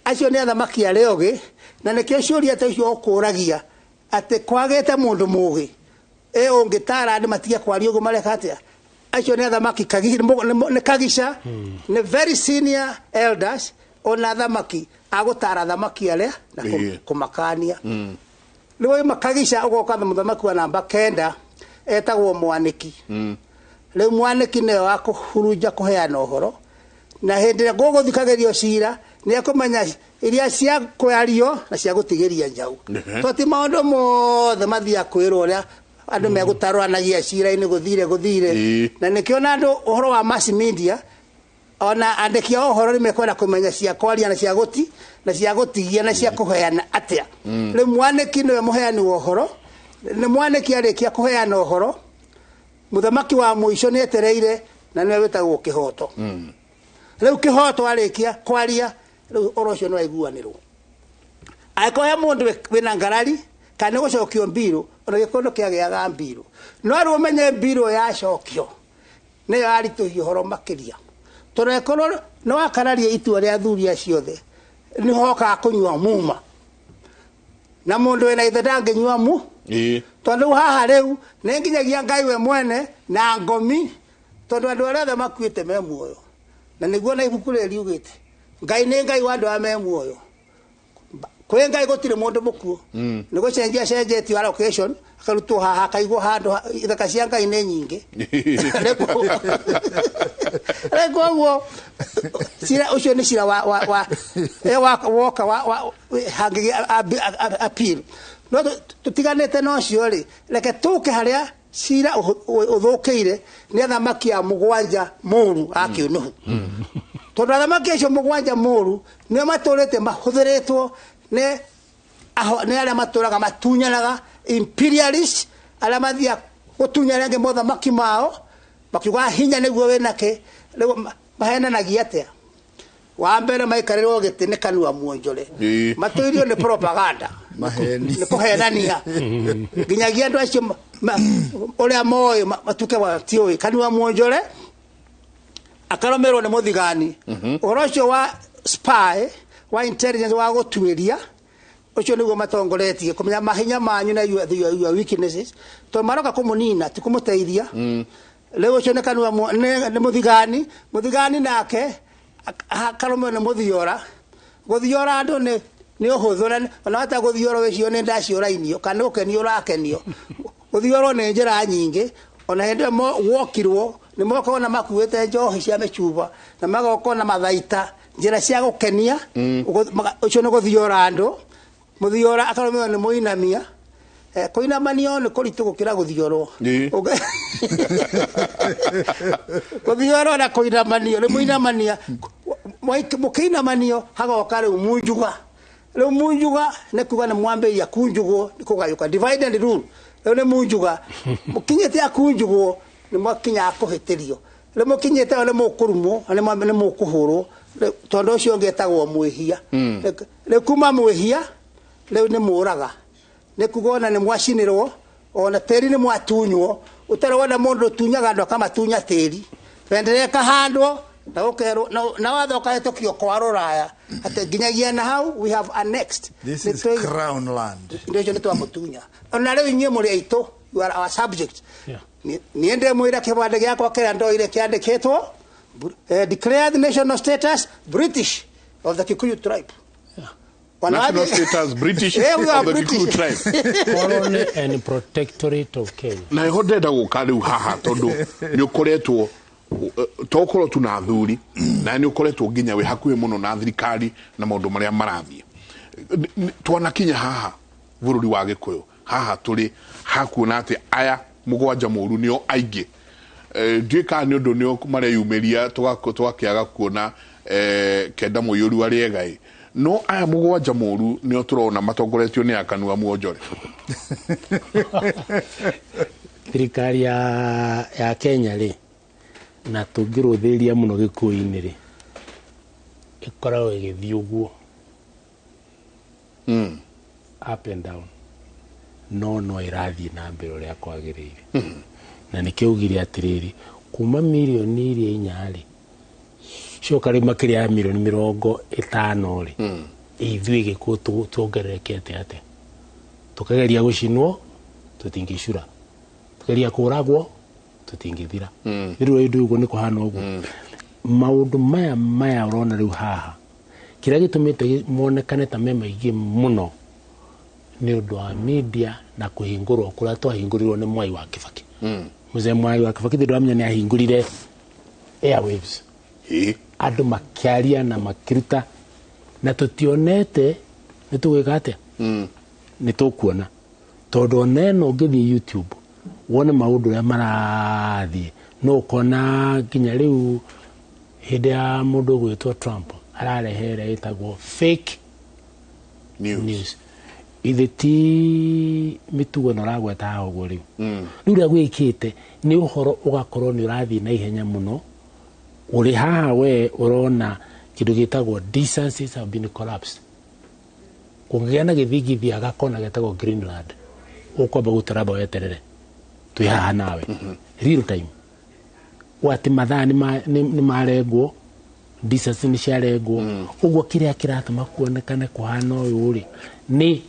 acio nĩ athamaki arĩa ogĩ na nĩkĩo ciũria ta icio ũkũragia atĩ kwagĩte mũndũ mũũgĩ ũngĩtara andũ matige kwaria ũguo mareka atĩa acio nĩ athamaki nĩ Kagisha nĩ very senior elders ona athamaki agũtara athamaki arĩa na kũmakania rĩu Kagisha ũgoka mũthamaki wa namba 9 etagwo Mwanĩki rĩu Mwanĩki nĩwe wa kũhurunja kũheana ũhoro na hĩndĩ ĩrĩa gũgũthikagĩrio cira nĩ akũmenya iria cia kwario na cia gũtigĩria njau toti maũndũ mothe mathia kwĩrwo ũrĩa andũ megũtarũanagia cira-inĩ gũthire na nĩkĩo na andũ ũhoro wa mass media ona andĩki a ũhoro nĩ mekwenda kũmenya cia kwaria na cia gũtigia na cia kũheana atĩa rĩu Mwanĩki nĩwe mũheani wa ũhoro nĩ Mwanĩki arĩkia kũheana ũhoro mũthamaki wa mũico nĩ etereire na nĩwe wĩtagwo Kĩhoto rĩu Kĩhoto arĩkia kwaria rĩu ũhoro ũcio nĩ waiguanĩrwo angĩkorwo mũndũ wĩna ngarari kana gũcokio mbirũ ona gĩkono kĩagĩaga mbirũ no rĩu ũmenye mbirũ yacokio nĩyo yaritũhia ũhoro makĩria tondũ angĩkorwo nĩ wakararia itua rĩa athuri acio othe nĩ hokaga kũnyua muma na mũndũ wĩna ithe ndangĩnyua mu tondũ haha rĩu nĩ nginyagia Ngai we mwene na ngomi tondũ andũ arĩa othe makuĩte me muoyo na nĩguo na ibuku rĩrĩa riugĩte Ngai nĩ Ngai wa andũ arĩa me muoyo kwenga igotire mundu mukuo nigo cenjia ti allocation akaruto haha kaigwo handu ithaka cia Ngai ne nyingi rego sira ucio ni sira wa woka wa hangi appeal no tutiganete no cio ri reke tuke haria sira uthukiire ni athamaki ya mugwanja muru akiunuhu tondu athamaki acio mugwanja muru ni maturite mahuthiritwo ne aria maturaga matunyanaga imperialist aria mathia gutunyanage mothamaki mao makiuga hinya niguo winake riu mahenanagia atia wa mbere maikarĩrwo gĩtĩ nĩ kanua muonjore matuirio nĩ propaganda maheni nĩ kũhenania nginyagia andũ acio ũrĩa moĩ matuke watiũĩ kanua muonjore akaromerwo nĩ mũthigani ũhoro ũcio wa spy wa intelligence wa gũtuĩria ucio niguo matongoretie kumenya mahinya manyu na your weaknesses to maroka kũmũnina ti kũmũteithia leo ucio nĩ kanua nĩ mũthigani nake akaromerwo nĩ mũthiora gũthiora andũ nĩ ũhũthũ na hata gũthiora wĩcio nĩ ndaciũrainio kana ũkenio ũrakenio gũthiorwo nĩ njĩra nyingĩ ona hĩndĩ wokirwo nĩ mokorwo na makuĩte njohi cia mĩcuba na magokorwo na mathaita njĩra cia gũkenia ucio nĩ gũthiora andũ mũthiora akaromerwo nĩ mũinamia kuinamanio nĩ kũritũ gũkĩra gũthiorwo gũthiorwo na kuinamanio nĩ mũinamania mũkĩinamanio hagoka rĩu munjuga nĩ kuga nĩ mwambĩrĩria kunjugwo nĩ kũgayũka divide and rule rĩu nĩ munjuga mũkinyĩte akunjugwo nĩ mwakinya kũhĩtĩrio rĩu mũkinyĩte nĩ mũkũrumwo nĩ mũkũhũrwo tondũ ũcio ũngĩetagwo mwĩhia rĩu kuma mwĩhia rĩu nĩ mũraga nĩ kuga ona nĩ mwacinĩrwo ona tĩri nĩ mwatunywo ũtarona mũndũ ũtunyaga andũ akamatunya tĩri penderea kahandwo na ũkerwo na watho ũkahĩtũkio kwa rũraya atĩ nginyagia na hau we have annexed this is crown land ndio nĩ twamũtunya ona rĩu inyuĩ mũrĩ aitũ you are our subject niĩ ndĩmwĩra kĩbandĩ gĩakwa kĩrĩa ndoire kĩandĩkĩtwo declared national status British of the Kikuyu tribe. National status British of the Kikuyu tribe. Colony and protectorate of Kenya. Na iho ndenda gũka rĩu haha tondũ nĩ ũkoretwo tokorwo tuna athuri na nĩ ũkoretwo nginya wĩ hakuhĩ mũno na thirikari na maũndũ marĩa marathiĩ twanakinya haha bũrũri wa Gĩkũyũ haha tũrĩ hakuona atĩ aya mũgwanja mũru nĩo aingĩ ndika nĩ ũndũ nĩo mareyumĩria twakĩaga kuona kenda mũiyũru arĩ egai no aya mũgwanja mũru nĩo tũrona matongoretio nĩ akanua muonjore thirikari ya Kenya rĩ na tũngĩrũthĩria mũno Gĩkũyũ-inĩ rĩ ĩkoragwo ĩgĩthiĩ ũguo up and down no ĩrathiĩ na mbere ũrĩa kwagĩrĩire na nĩkĩo ugire atĩrĩrĩ kuma milioni iria inyarĩ coka rĩu makĩria ya milioni 50 rĩ ithuĩ Gĩkũyũ tuongererekete atĩa tukageria gũcinwo tũtingĩcura tukageria kũragwo tũtingĩthira rĩu ũndũ ũguo nĩ kũhana ũguo maũndũ maya ũrona rĩu haha kĩrĩa gĩtũmĩte monekane ta me maingĩ mũno nĩ ũndũ wa media na kũhingũrwo kũrĩa twahingũrirwo nĩ Mwai wa Kibaki Mzee Mwai wa Kibaki ndĩramenya nĩ ahingũrire airwaves andũ makĩaria na makĩruta na tũtionete nĩ tũgwĩka atĩa nĩ tũkuona tondũ oneno ũngĩthiĩ YouTube wone maũndũ ũrĩa marathiĩ no ũkona nginya rĩu hĩndĩ ya mũndũ gwĩtwo Trump ararehere ĩtagwo fake news ithe ti mĩtugo na ũragweta haha ũguo rĩu rĩu ũrĩa gwĩkĩte nĩ ũhoro ũgakorwo nĩ ũrathiĩ na ihenya mũno ũrĩ haha we ũrona kĩndũ gĩtagwo decencies have been collapsed kũngĩgĩa na gĩthingithia gakona gĩtagwo Greenland ũkwamba gũtaramba weterere twĩ haha nawe real time wati mathaa nĩ marengwo decency nĩ ciarengwo ũguo kĩrĩa kĩratũma kuonekane kũhana ũyũ rĩ nĩ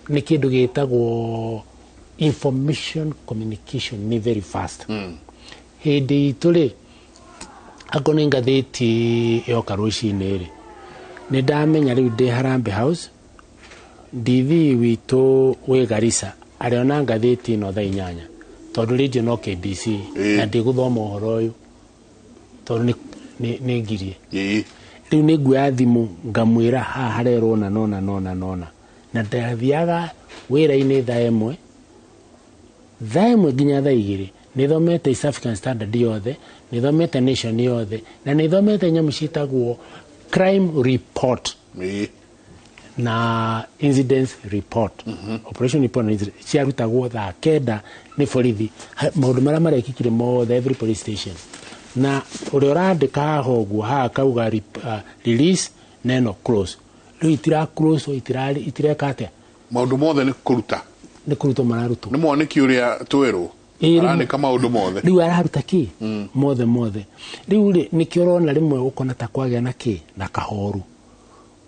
kĩndũ gĩtagwo information communication nĩ very fast hĩndĩ itũ rĩ akorwo nĩ ngathĩti yoka rũcinĩ rĩ nĩ ndamenya rĩu ndĩ Harambee House DV witũ wĩ Garissa ariona ngathĩti ĩno thaa 8 tondũ radio no KBC na ndigũthoma ũhoro ũyũ tondũ nĩ ngirie rĩu nĩ nguoya thimũ ngamwĩra haha harerwo nona na ndathiaga wĩra-inĩ thaa 1 nginya thaa 2 nĩ thomete East African Standard yothe, nĩ thomete Nation yothe, na nĩ thomete nyamũ ciĩtagwo crime report na incidents report. Operation report na ciarutagwo thaa 9 nĩ borithi, maũndũ marĩa marekĩkire mothe every police station. Na ũrĩa ũrandĩka haha ũguo haha kauga release neno close. Rĩu itira close itireka atĩa? Maũndũ mothe nĩ kũruta mararutwo. Nĩ mwanĩki ũrĩa twerwo arandĩka maũndũ mothe. Rĩu araruta kĩ mothe. Rĩu nĩkĩo ũrona rĩmwe ũkona ta kwagĩa na kĩ na kahoru.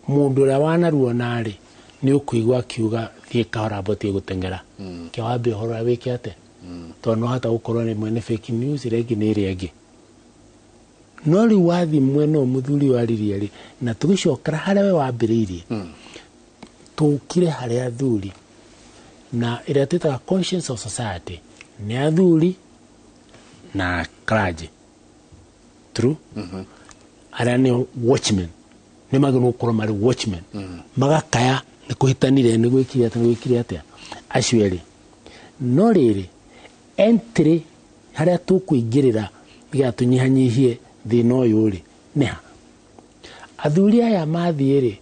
Mũndũ ũrĩa wanaruona rĩ nĩ ũkũigua akiuga thiĩ kahora mbotie gũteng'era. Kĩ wambe ũhoro wĩke atĩa? Tondũ no hata gũkorwo nĩ mwene fake news rĩngĩ nĩ ĩrĩa ĩngĩ. No rĩu wathi mwena mũthuri waririe rĩ na tũgĩcokera harĩa we wambĩrĩirie tũkire harĩa athuri na ĩrĩa twĩtaga conscience of society nĩ athuri na clergy. True? Arĩa nĩ watchmen nĩ magĩrĩirwo gũkorwo marĩ watchmen magakaya nĩ kũhĩtanire nĩ gwĩkire atĩa acio erĩ. No rĩrĩ entry harĩa tũkũingĩrĩra nĩgetha tũnyihanyihie thĩna ũyũ rĩ nĩha athuri aya mathiĩ rĩ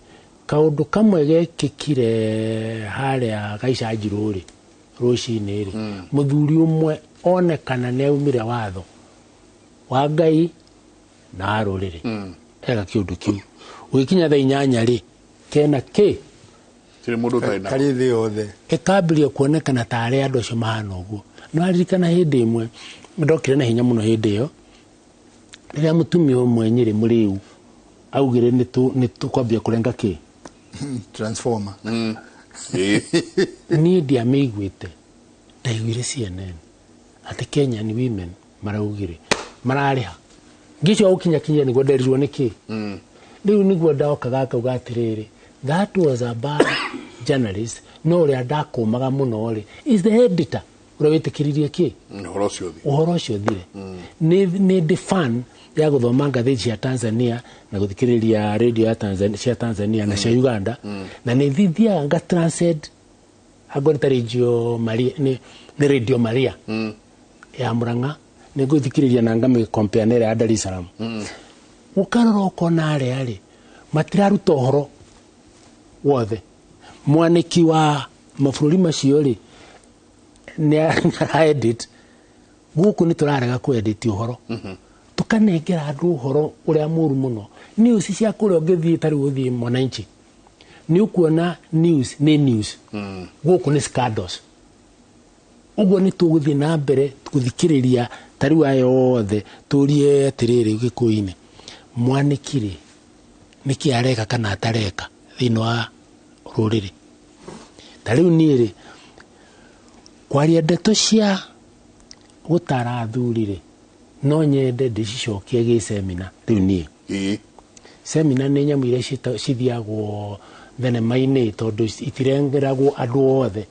kaũndũ kamwe gekĩkire harĩa Gaicanjirũ rĩ rũcinĩ rĩ mũthuri ũmwe onekana nĩ aumire watho wa Ngai na rũrĩrĩ ega kĩũndũ kĩu ũgĩkinya thaa 8 rĩ kena kĩ karĩ thĩ yothe ĩkambĩrĩria kuonekana ta arĩa andũ acio mahana ũguo. No aririkana hĩndĩ ĩmwe ndokire na hinya mũno hĩndĩ ĩyo rĩrĩa mũtumia ũmwe Nyĩrĩ mũrĩu augire nĩ tũkwambia kũrenga kĩ transformer. Niĩ ndiamĩiguĩte ndaiguire CNN atĩ Kenyan women maraugire mararĩha ngĩcio gũkinya nĩguo nderirwo nĩ kĩ. Rĩu nĩguo ndaokaga akauga atĩrĩrĩ that was a bad journalist no ũrĩa ndakũmaga mũno rĩ is the editor ũrĩa wĩtĩkĩririe kĩ ũhoro ũcio thire. Nĩ fan ya gũthoma ngathĩti cia Tanzania na gũthikĩrĩria radio ya Tanzania na cia Uganda na nĩ thithiaga nga translate agorita radio Maria nĩ radio Maria ya Murang'a nĩ gũthikĩrĩria na ngame compare na ya Dar es Salaam. Ũkarora ũkona arĩa rĩ matiraruta ũhoro wothe. Mwanĩki wa mabũrũri macio rĩ nĩ edit gũkũ nĩ tũrarega kũ-edit ũhoro tũkanengera andũ ũhoro ũrĩa mũru mũno. News cia kũrĩa ũngĩthiĩ tarĩ gũthiĩ Mwananchi nĩ ũkuona news nĩ news gũkũ nĩ scandals. Ũguo nĩ tũgũthiĩ na mbere gũthikĩrĩria tarĩ aya othe tũrie atĩrĩrĩ Gĩkũyũ-inĩ mwanĩki rĩ nĩkĩ areka kana atareka thĩinĩ wa rũrĩrĩ. Tarĩu niĩ rĩ kwaria ndeto cia gũtara athuri rĩ no nyende ndĩcicokie gĩ seminar. Rĩu niĩ seminar nĩ nyamũ iria cithiagwo thenema-inĩ tondũ itirengeragwo andũ othe.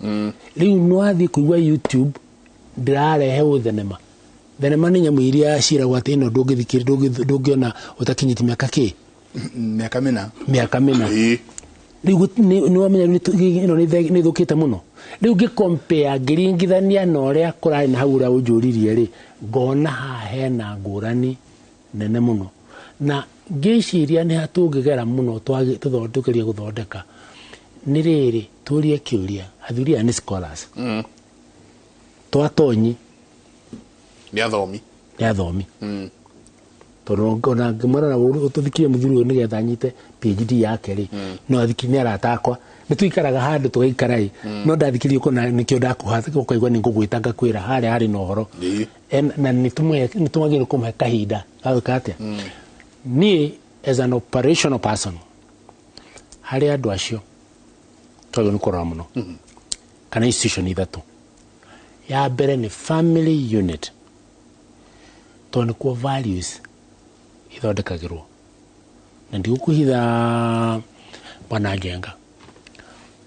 Rĩu no athiĩ kũigua YouTube ndĩrarehe thenema nĩ nyamũ iria ciragwo atĩ ĩno ndũngĩona ũtakinyĩtie mĩaka kĩ mĩaka mĩna. Rĩu nĩ wamenya ĩno nĩ thũkĩte mũno. Rĩu ngĩcompare ngĩringithania na ũrĩa kũrarĩ na hau ũrĩa ũnjũririe rĩ ngona haha hena ngũrani nene mũno na ngĩciria nĩ hatũngĩgera mũno tũthondekerie gũthondeka. Nĩ rĩrĩ tũrie kĩũria athuri aya nĩ scholars twatonyi nĩ athomi tondũ ona ngĩmwĩra ũtũthikirie mũthuri ũyũ nĩgetha anyite PhD yake rĩ no athikirie nĩ arata akwa nĩ tũikaraga handũ tũgaikara no ndathikirie ũkona nĩkĩo ndakũigua nĩ ngũgwĩta ngakwĩra harĩ na ũhoro na nĩ tũmagĩrĩirwo kũmũhe kahinda gagwĩka atĩa. Niĩ as an operational person harĩ andũ acio twagĩrĩirwo nĩ kũrora mũno kana institution ithatũ. Ya mbere nĩ family unit tondũ nĩkuo values ithondekagĩrwo na ndigũkũhitha Bwana Njenga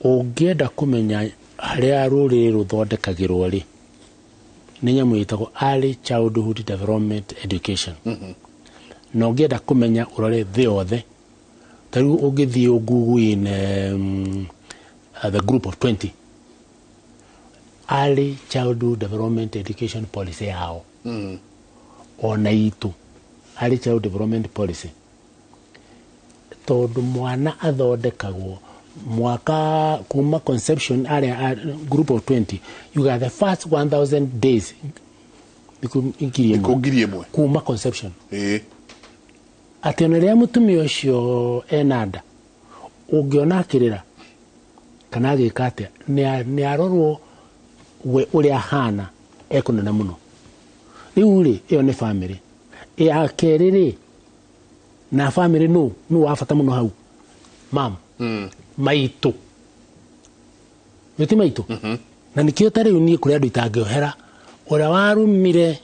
Ũngĩenda kũmenya harĩa rũrĩrĩ rũthondekagĩrwo rĩ, nĩ nyamũ ĩtagwo early childhood development education. Na ũngĩenda kũmenya ũrore thĩ yothe, tarĩu ũngĩthiĩ Google in the group of 20 early childhood development education policy yao, ona itu early child development policy, tondũ mwana athondekagwo mwaka kuma conception area group of 20, you got the first 1000 days kuma conception. Ati onerea mutumia ucio enada ungiona akirira kana agika atia ni arorwo we uria hana ekunena muno. Riu ri iyo ni family ya keriri na family no wafata muno hau mam maitu maitu na nikio tari uni kuri andu itangiohera uria warumire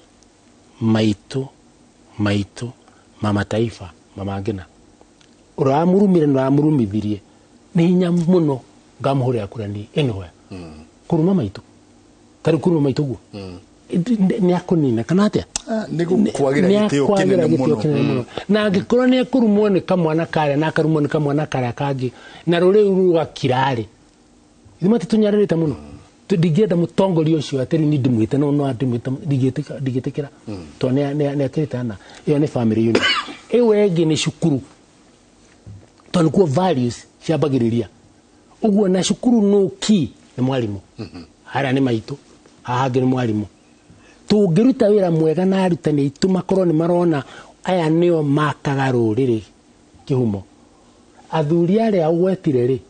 maitu mama taifa mama ngina uria wamurumire na wamurumithirie ni hinya muno ngamuhurira kurani anywhere kuruma maitu tari kuruma maitu guo ni akunina kana atia ni gukwagira gitio kinene muno na angikorwo ni kurumwo ni kamwana kare na akarumwo ni kamwana kare kangi na ruriu rugakirari thima titunyarite muno tudigenda mutongori ucio atiri ni ndimwite no andimwite digitikira to ne akiritana iyo ni family unit ewe egi ni shukuru to ni values ciambagiriria uguo na shukuru no ki ni mwalimu ara ni maitu haha ni mwalimu tungiruta wira mwega na arutani itu makorwo ni marona aya nio makaga ruriri kihumo athuri aria ugwetire ri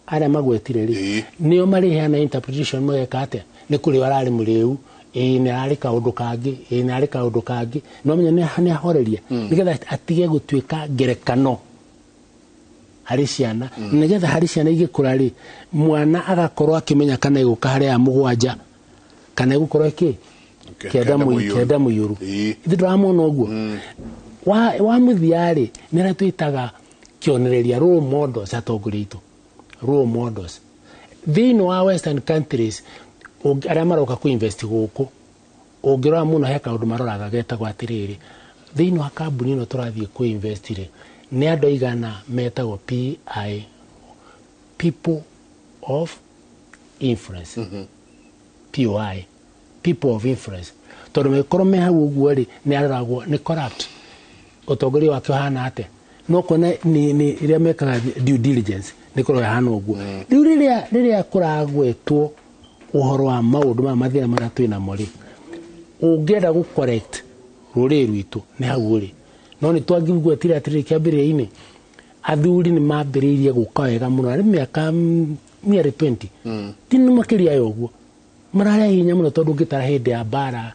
aria magwetire ri nio mari hana interpretation mwega atia ni kuri warari muriu ni ari kaundu kangi ni ari kaundu kangi no menya ni ahoreria nigetha atige gutwika ngerekano hari ciana nigetha hari ciana igikura ri mwana agakorwo akimenya kana iguka hari ya mugwanja kana igukorwo iki kenda muyuru ithu ndamona uguo wa muthiari ni ratwitaga kionereria role models atongorito role models thini wa western countries aria maroka ku invest guku ungirora muno he kaundu maroraga getagwo atiriri thini wa kambuni no turathie ku invest ri ni andu igana metagwo PI people of influence POI people of influence tondu mekoro me hau uguo ri ni aroragwo ni corrupt utongori wake hana ate no kona ni iria mekaga due diligence ni koro hana uguo riu riria kuragwetwo uhoro wa maundu ma mathira mara twina mori ungenda gu correct ruri rwitu ni hau ri no ni twangigwo tira kiambire-ini athuri ni mambiririe guka wega muno ari miaka nearly 20 tinu makiria yoguo marare hinya muno tondu ngitara hindi ya bara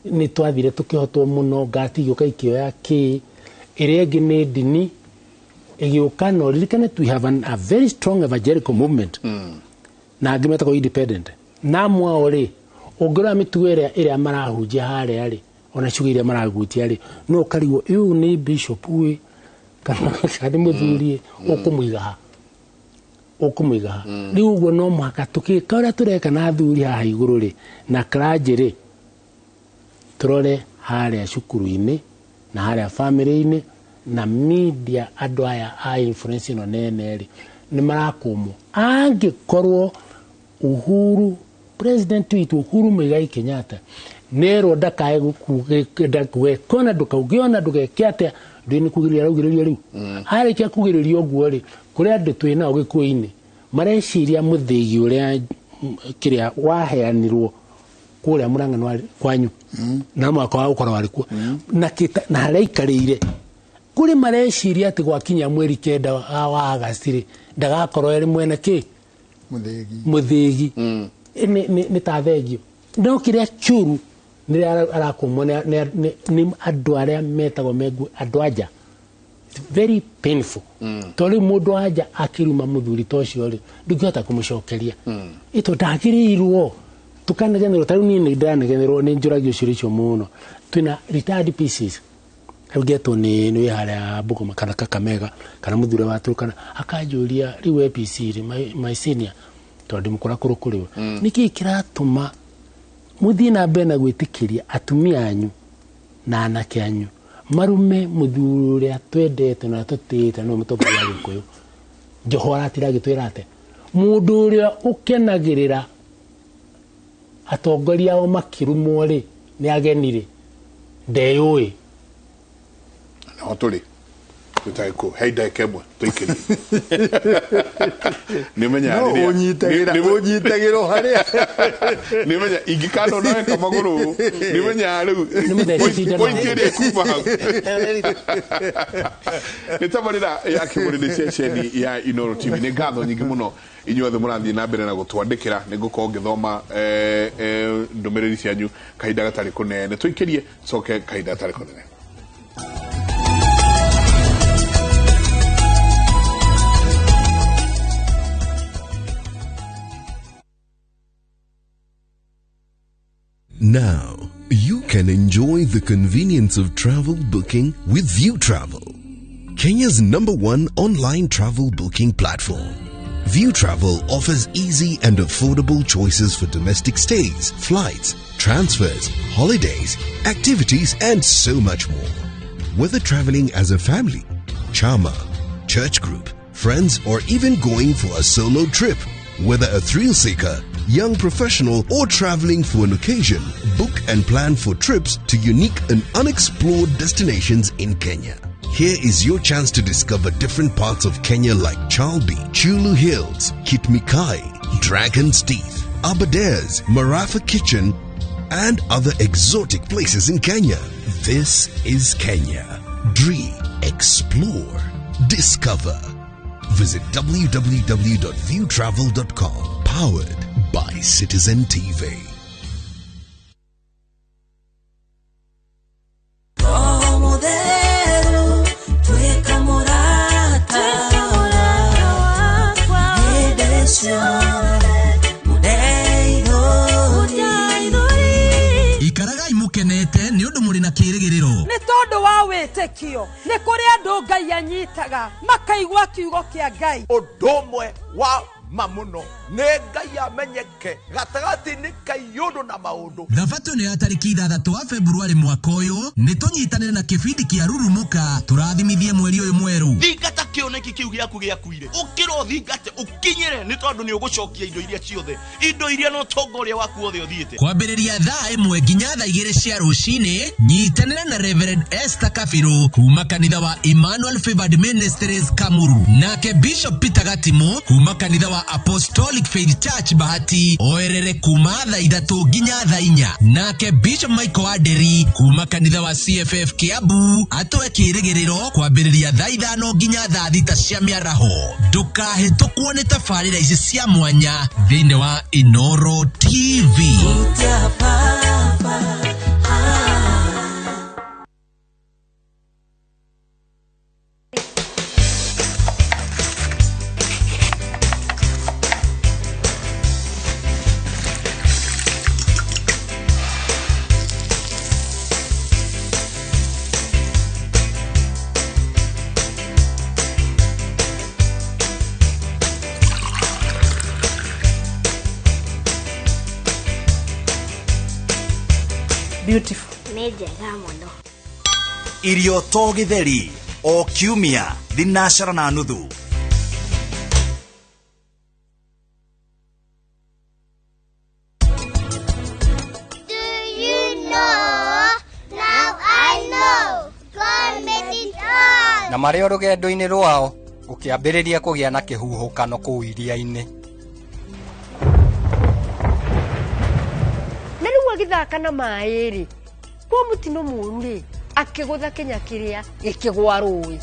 ni twathire tukihotwo muno ngatigio kaikio ki irengi ni dini igiuka no ririkane we have a very strong evangelical movement na angimeta ko independent na mwao ri ungirwa mitugo iria marahunjia haria ri ona ciugo iria maragutia ri no kariwo uyu ni bishop we kana muthuri ukumuiga riu uguo no mwaka tukika uria tureka na athuri haha iguru ri na clergy ri turore haria cukuru-ini na haria family-ini na media andu aya a influence no nene ri ni marakumwo angikorwo Uhuru president witu Uhuru Muigai Kenyatta nero ndakae gukugwe kona ndukaugiona ndugekiate ndini kugiriria rugiriria riu arikia kugiriria uguo ri kuri andu twina ogikuini mareciria muthigi uria kiria waheanirwo kuria Murang'a kwanyu na mwaka wa ukora warikuo na haraikarire kuri mareciria ati gwakinya mweri kenda wa Agasti ndagakorwo eri mwena ki muthigi ni tathegio no kiria churu ni arakumwo ni andu aria metagwo megu andu aja very painful tori mundu aja akiruma muthuri tocio ri ndungihota kumucokeria ito ndagirirwo tukanagenero tari ni ndanegenero ni njuragio cirio muno twina retired pieces Rugeto ni hara buko makana Kakamega kana muthure waturukana akanjuria riu APC my senior tondu mukora kurukuriwe niki kiratuma muthina bena gwitikiria atumia anyu na anake anyu marume muthure atwendete na tutite no mutongoria wa Gikuyu Johora tiragitwira ate mundu uria ukenagirira atongoria o makirumwo ri ni agenire ndeyui Otoli tutako heida kemwe tuikiri nimenya no onyitagiro haria nimenya igikano nae kamaguru nimenya riu pointiria kuba nitabarira ya Kimuri ni session ya Inoro TV ni ngatho nyingi muno inyuothe murathie na mbere na gutwandikira niguko ngithoma ndumiriri cianyu kahinda gatari kunene tuikirie coke kahinda gatari kunene. Now, you can enjoy the convenience of travel booking with View Travel, Kenya's #1 online travel booking platform. View Travel offers easy and affordable choices for domestic stays, flights, transfers, holidays, activities, and so much more. Whether traveling as a family, chama, church group, friends, or even going for a solo trip, whether a thrill seeker, young professional, or traveling for an occasion, book and plan for trips to unique and unexplored destinations in Kenya. Here is your chance to discover different parts of Kenya like Chalbi, Chulu Hills, Kitmikai, Dragon's Teeth, Aberdares, Marafa Kitchen, and other exotic places in Kenya. This is Kenya. Dream, explore, discover. Visit www.viewtravel.com. Powered by Citizen TV. Ikaragai mukenete ni undu muri na kirigiriro ni tondu wa witikio ni kuri andu Ngai anyitaga makaigwa kiugo kia Ngai undomwe wa mamuno ne Ngai amenyeke gatagati-ini ka iundu na maundu. Thabatũ nĩ ya tarĩki 6 wa Februari mwaka ũyũ nĩ tũnyitanĩre na kĩbindi kĩa Rurumuka tũrathimithie mweri ũyũ mwerũ. Thingata kĩoneki kĩu gĩaku gĩakuire ũkĩro thingate ũkinyĩre nĩ tondũ nĩ ũgũcokia indo iria ciothe indo iria no tongoria waku wothe ũthiĩte. Kwambĩrĩria thaa 1 nginya thaa 2 cia rũcinĩ nyitanĩra na Reverend Esther Kabiru kuma kanitha wa Emmanuel Favored Ministries Kamuru, nake Bishop Peter Gatimo kuma kanitha wa Apostolic Faith Church Bahati oerere kuma thaa 3 nginya thaa 4, nake Bishop Michael Aderi kuma kanitha wa CFF Kiambu atoe kĩrĩgĩrĩro kwambĩrĩria thaa 5 nginya thaa 6 cia mĩaraho. Ndũkahĩtũkwo nĩ tabarĩra ici cia mwanya thĩinĩ wa Inoro TV. Beautiful. Nĩ njega mũno. Irio to gĩtheri o kiumia thinacara na nuthu. Na marĩ o rũgendo-inĩ rwao gũkĩambĩrĩria kũgĩa na kĩhuhũkano kũu iria-inĩ. Na rĩu agĩthaka na maĩ rĩ, kwa mũtino mũru rĩ, akĩgũtha Kenya kĩrĩa gĩkĩgwa rũĩ.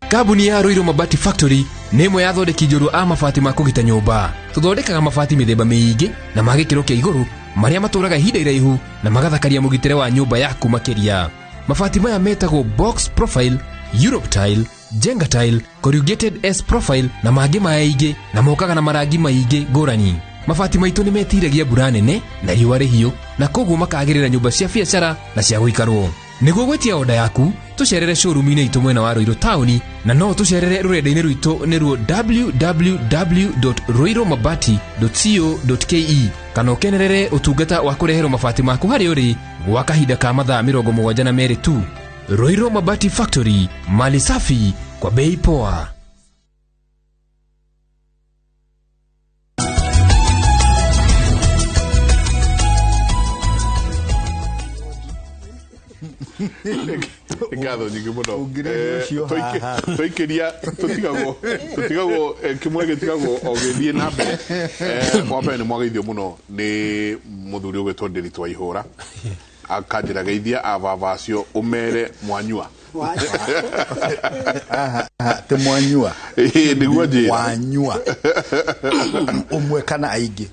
Kambuni ya Ruiru Mabati Factory nĩ ĩmwe ya thondeki njũru a mabati ma kũgita nyũmba. Tũthondekaga mabati mĩthemba mĩingĩ na ma gĩkĩro kĩa igũrũ marĩa matũraga ihinda iraihu na magathakaria mũgitĩre wa nyũmba yaku makĩria. Mabati maya metagwo box profile Europe Tile, Jenga Tile, Corrugated S Profile na mangĩ maingĩ na mokaga na marangi maingĩ ngũrani. Mabati maitũ nĩ metiragia mbura nene na riũa rĩhiũ na koguo makagĩrĩra nyũmba cia biacara na cia gũikarwo. Nĩguo gwetia oda yaku, tũcerere showroom-inĩ itũ mwena wa Ruiru taũni na no tũcerere rũrenda-inĩ rwitũ nĩruo www.ruiromabati.co.ke kana ũkenerere ũtungata wa kũreherwo mabati maku harĩa ũrĩ gwa kahinda ka mathaa 72 tu. Ruiru Mabati Factory, mali safi kwa bei poa. Ngatho nyingĩ mũno tũikĩria tũtigagwo Kimuri gĩtigagwo o gĩthiĩ na mbere wa mbere nĩ mwageithio mũno nĩ mũthuri ũgwĩtwo Ndĩritũ wa Ihũra akanjĩra geithia avavacio umere mwanyua te mwanyua nĩguo njĩra wanyua umwe kana aingĩ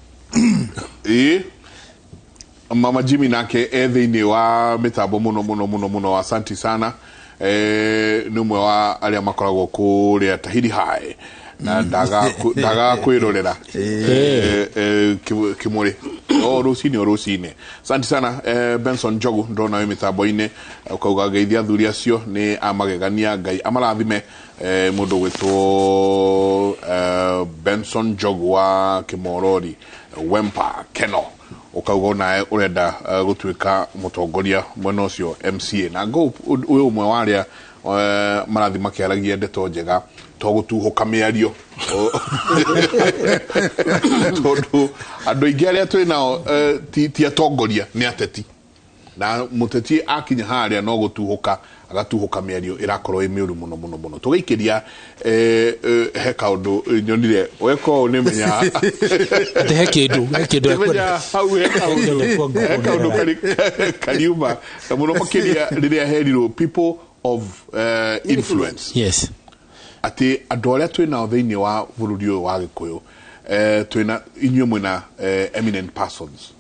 Mama Jimmy nake thĩinĩ wa mitambo mũno asanti sana nĩ umwe wa arĩa makoragwo kũrĩa Tahiri High na ndaga kwĩrorera Kimuri rũcinĩ asanti sana Benson Njogu ndona wĩ mitambo-inĩ ukauga geithia athuri acio nĩ amagegania Ngai amarathime mũndũ gwĩtwo Benson Njogu wa Kimorori Wempa Keno ukauga nae urenda gũtuĩka mũtongoria mwena ũcio MCA na ngo ũyũ ũmwe wa arĩa marathi makĩaragia ndeto njega to gũtuhũka mĩario tondũ andũ aingĩ arĩa twĩ nao ti atongoria nĩ ateti na mũteti akinya harĩa no gũtuhũka agatuhũka mĩario ĩrakorwo ĩ mĩũru mũno tũgĩikĩria he kaũndũ nyonire weko nĩ menya he kĩndũ hau he kaũndũ kariuma na mũno makĩria rĩrĩa herirwo people of influence. Yes. Atĩ andũ arĩa twĩ nao thĩinĩ wa bũrũri ũyũ wa Gĩkũyũ twĩna inyuĩ mwĩna eminent persons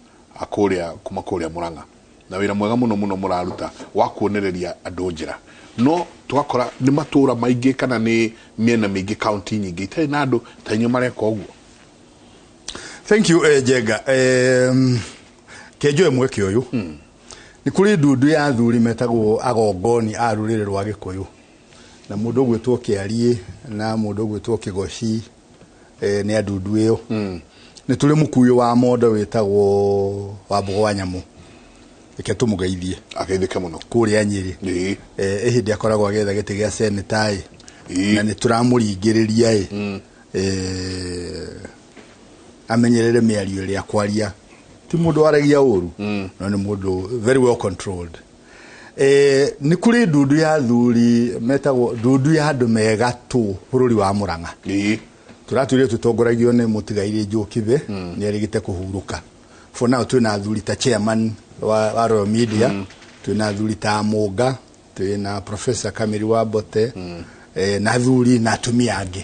kuma kũrĩa Mũrang'a na wĩra mwega mũno mũraruta wa kuonereria andũ njĩra no twakora nĩ matũra maingĩ kana nĩ mĩena mĩingĩ county nyingĩ itarĩ na andũ ta inyuĩ mareka ũguo. Thank you Jenga kenjo mweke ũyũ nĩ kũrĩ ndundu ya athuri metagwo agongoni a rũrĩrĩ rwa Gĩkũyũ na mũndũ gwĩtwo Kĩarie na mũndũ gwĩtwo Kĩgoci nĩ andundu ĩyo nĩ tũrĩ mũkuĩ wa mondo wĩtagwo Wambogo wa Nyamũ eke tumugeithie ageithike muno kuria Nyeri ehindi akoragwo agetha gĩtĩ gĩa senetai na nĩ turamũringĩrĩria amenyerere mĩario ĩrĩa kwaria ti mũndũ aragia ũru no nĩ mũndũ very well controlled nĩ kũrĩ ndundu ya athuri metagwo ndundu ya andũ mega tu bũrũri wa Mũrang'a turatuire tutongoragio nĩ Mũtigaire Njũkithe nĩ arigite kũhurũka for now twina athuri ta chairman wa Royal Media twina athuri ta Mũnga twina Professor Kamiri wa Bote na athuri na atumia angĩ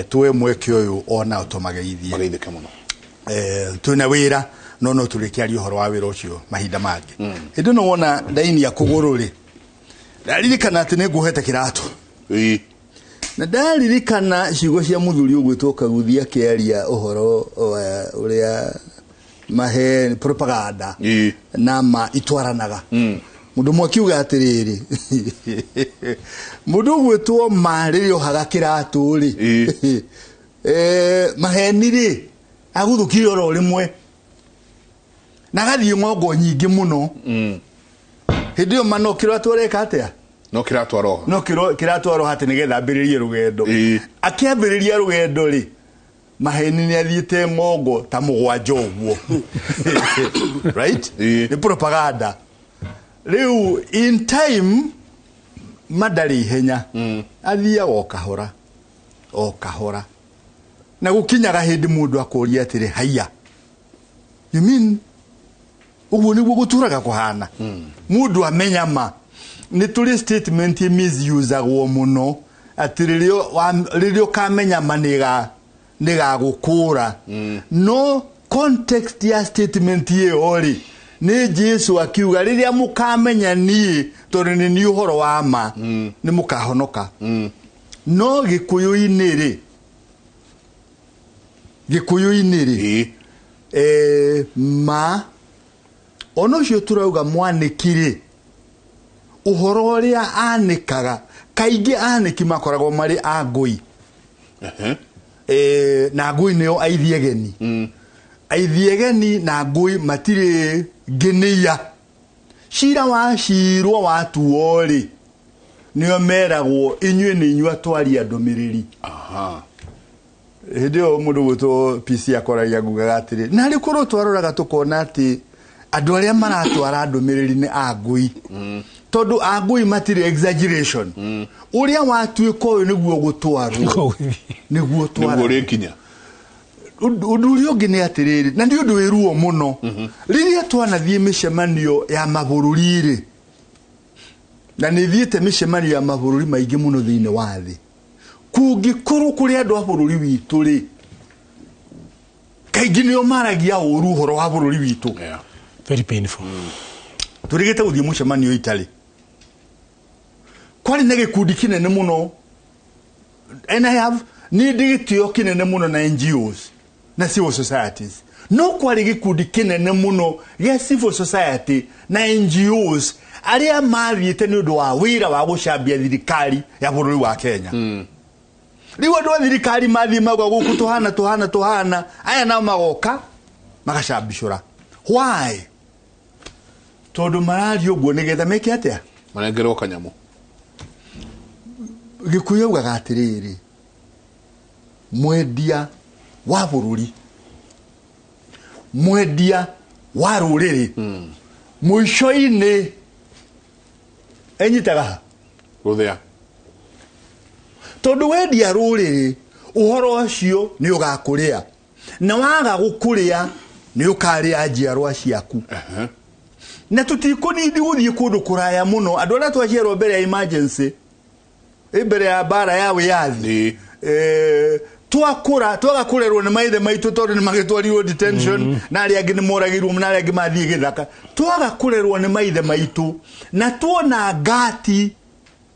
tuwe mweke ũyũ ona ũtomageithie mageithike muno twina wĩra no tũrĩkiaria ũhoro wa wĩra ũcio mahinda mangĩ hĩndĩ no wona ndaini ya kũgũrũ rĩ ndaririkana atĩ nĩ ngũhete kĩratũ na ndaririkana ciugo cia mũthuri ũgwĩtwo Kaguthia akĩaria ũhoro ũrĩa mahe propaganda na itwaranaga mundu mwakiuga atiriri mundu gwetwo marĩrĩ ohaga kĩratũ ri maheni ri aguthukire oro rimwe na gathie ng'ongo nyingĩ muno hindi yo mano kĩratũ reka atia no kĩratwaro no kĩratwaro hati nigetha ambĩrĩrie rũgendo akĩambĩrĩria rũgendo ri maheni nĩ athiĩte ng'ongo ta mũgwanja ũguo right ni propaganda riu in time madari henya athia o kahora na gukinyaga hindi mundu akoria atire haya you mean uguo niguo guturaga kuhana mundu amenya ma ni tuli statement misusagwo muno atiririo kamenya niga gukura no context ya statement ye ori ni Jesu akiuga riria mukamenya nie tondu ni ni uhoro wa ma ni mukahonoka no gikuyu-ini ri ma ono cio turauga mwanikire uhoro uria anikaga kaingi aniki makoragwo mari angui na ngui nio aithiegeni aithiegeni na ngui matire nginia shira wa shirwo watu ori nio meragwo inywe ni inywa twari andumiriri ndio mundu guto PC akoragia nguga atiri na ri kuro twaroraga tukona ati andu aria maratwara andumiriri ni angui tondu angui matire exaggeration uria watuika uyu niguo gutwarwo niguo rikinya undu uria ungi ni atiriri na ndio ndu wiruo muno riria twanathie micemanio ya mabururi na ni thiete micemanio ya mabururi maingi muno thiine wa thi kungikuru kuri andu a bururi witu ri kaingi nio maragia uru horo wa bururi witu very painful turigete guthie mucemanio itali kwari na gikundi kinene muno and I have ndigitio kinene muno na NGOs na civil societies no kwari gikundi kinene muno ya civil society na NGOs aria mathiete ni undu wa wira wa gucambia thirikari ya bururi wa Kenya riu andu a thirikari mathie magwa guku tuhana aya na magoka magacambicura why tondu marario guo nigetha meke atia marengerwo kanyamu gikuyu ugaga atiriri mwendia wa bururi mwendia wa ruriri muico-ini enyitaga ruthia tondu wendia ruriri uhoro ucio ni ugakuria na waga gukuria ni ukaria njiarwa ciaku na tutikunidi guthie kundu kuraya muno andu aria twaciarwo mbere ya emergency mbere ya bara ya wiyathi twagakurerwo ni maithe maitu tondu ni magitwarirwo detention na aria angi ni moragirwo na aria angi mathie githaka twagakurerwo ni maithe maitu na tuona ngati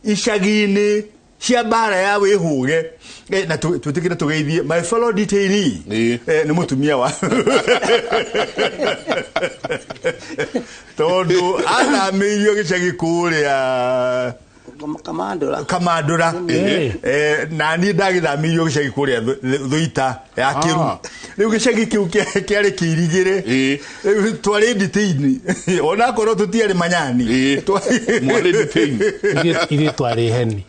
icagi-ini cia bara ya wihuge na tutikire tugeithie my fellow detainee ni mutumia wa tondu athamirio gicagi kuria kamandura na ni ndagithamirio gicagi kuria thuita ya kiru riu gicagi kiu kiari kiirigire twari detainee ona korwo tutiari manyani mwari detainee ile twari heni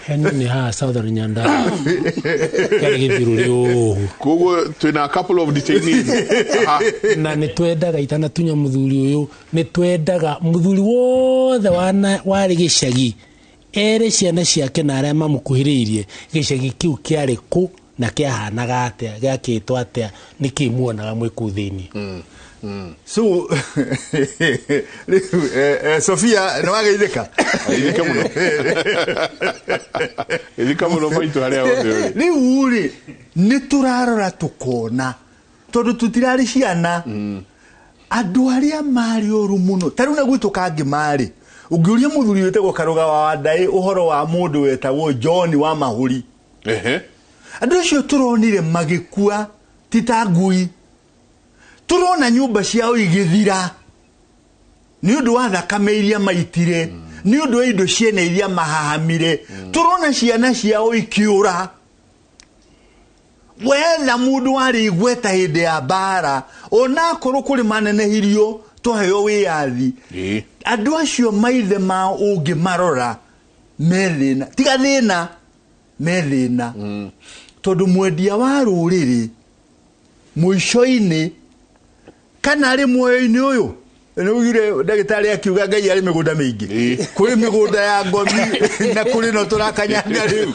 heni ni ha Southern Nyandarua kiari githiruri koguo twina a couple of detainees na ni twendaga itana tunya muthuri uyu ni twendaga muthuri wothe wari gicagi ere ciana ciake na aria mamukuhiriirie gicagi kiu kiari ku na kiahanaga atia giakitwa atia nikimuonaga mwikuthini so Sofia no wageithika idika muno maitu haria othe riu ri ni turarora tukona tondu tutirari ciana andu aria mari oru muno taru na gwitu kangi mari ungiuria muthuri wetagwo Karuga wa Ndai uhoro wa mundu wetagwo John wa Mahuri andu cio turonire magikua titangui turona nyumba ciao igithira ni undu wa thakame iria maitire ni undu wa indo ciene iria mahahamire turona ciana ciao ikiura wetha mundu wari igweta hindi ya bara ona korwo kuri manenehirio tuheo wiyathi andu acio maithe mao ungi marora methina tiga thina methina tondu mwendia wa ruriri muico-ini kana ari muoyo-ini uyu nugire ndagitari akiuga Ngai ari migunda mingi kuri migunda ya ngomi na kuri no turakanyanga riu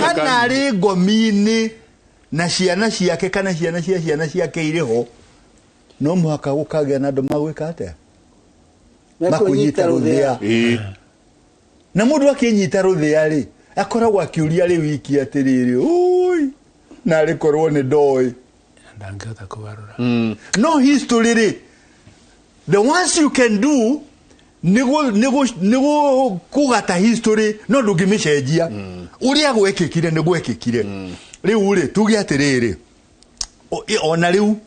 kana ari ngomi-ini na ciana ciake kana ciana ciake iriho no muhaka gukagĩa na andu magwika atia makunyita ruthia na mundu akinyita ruthia ri akoragwo akiuria ri wiki atiriri ui na rikorwo ni ndoi ndangehota kugarura no history ri the ones you can do nigo kugata history no ndungimishenjia uria gwekekire ni gwekekire riu ri tugi atiriri ona riu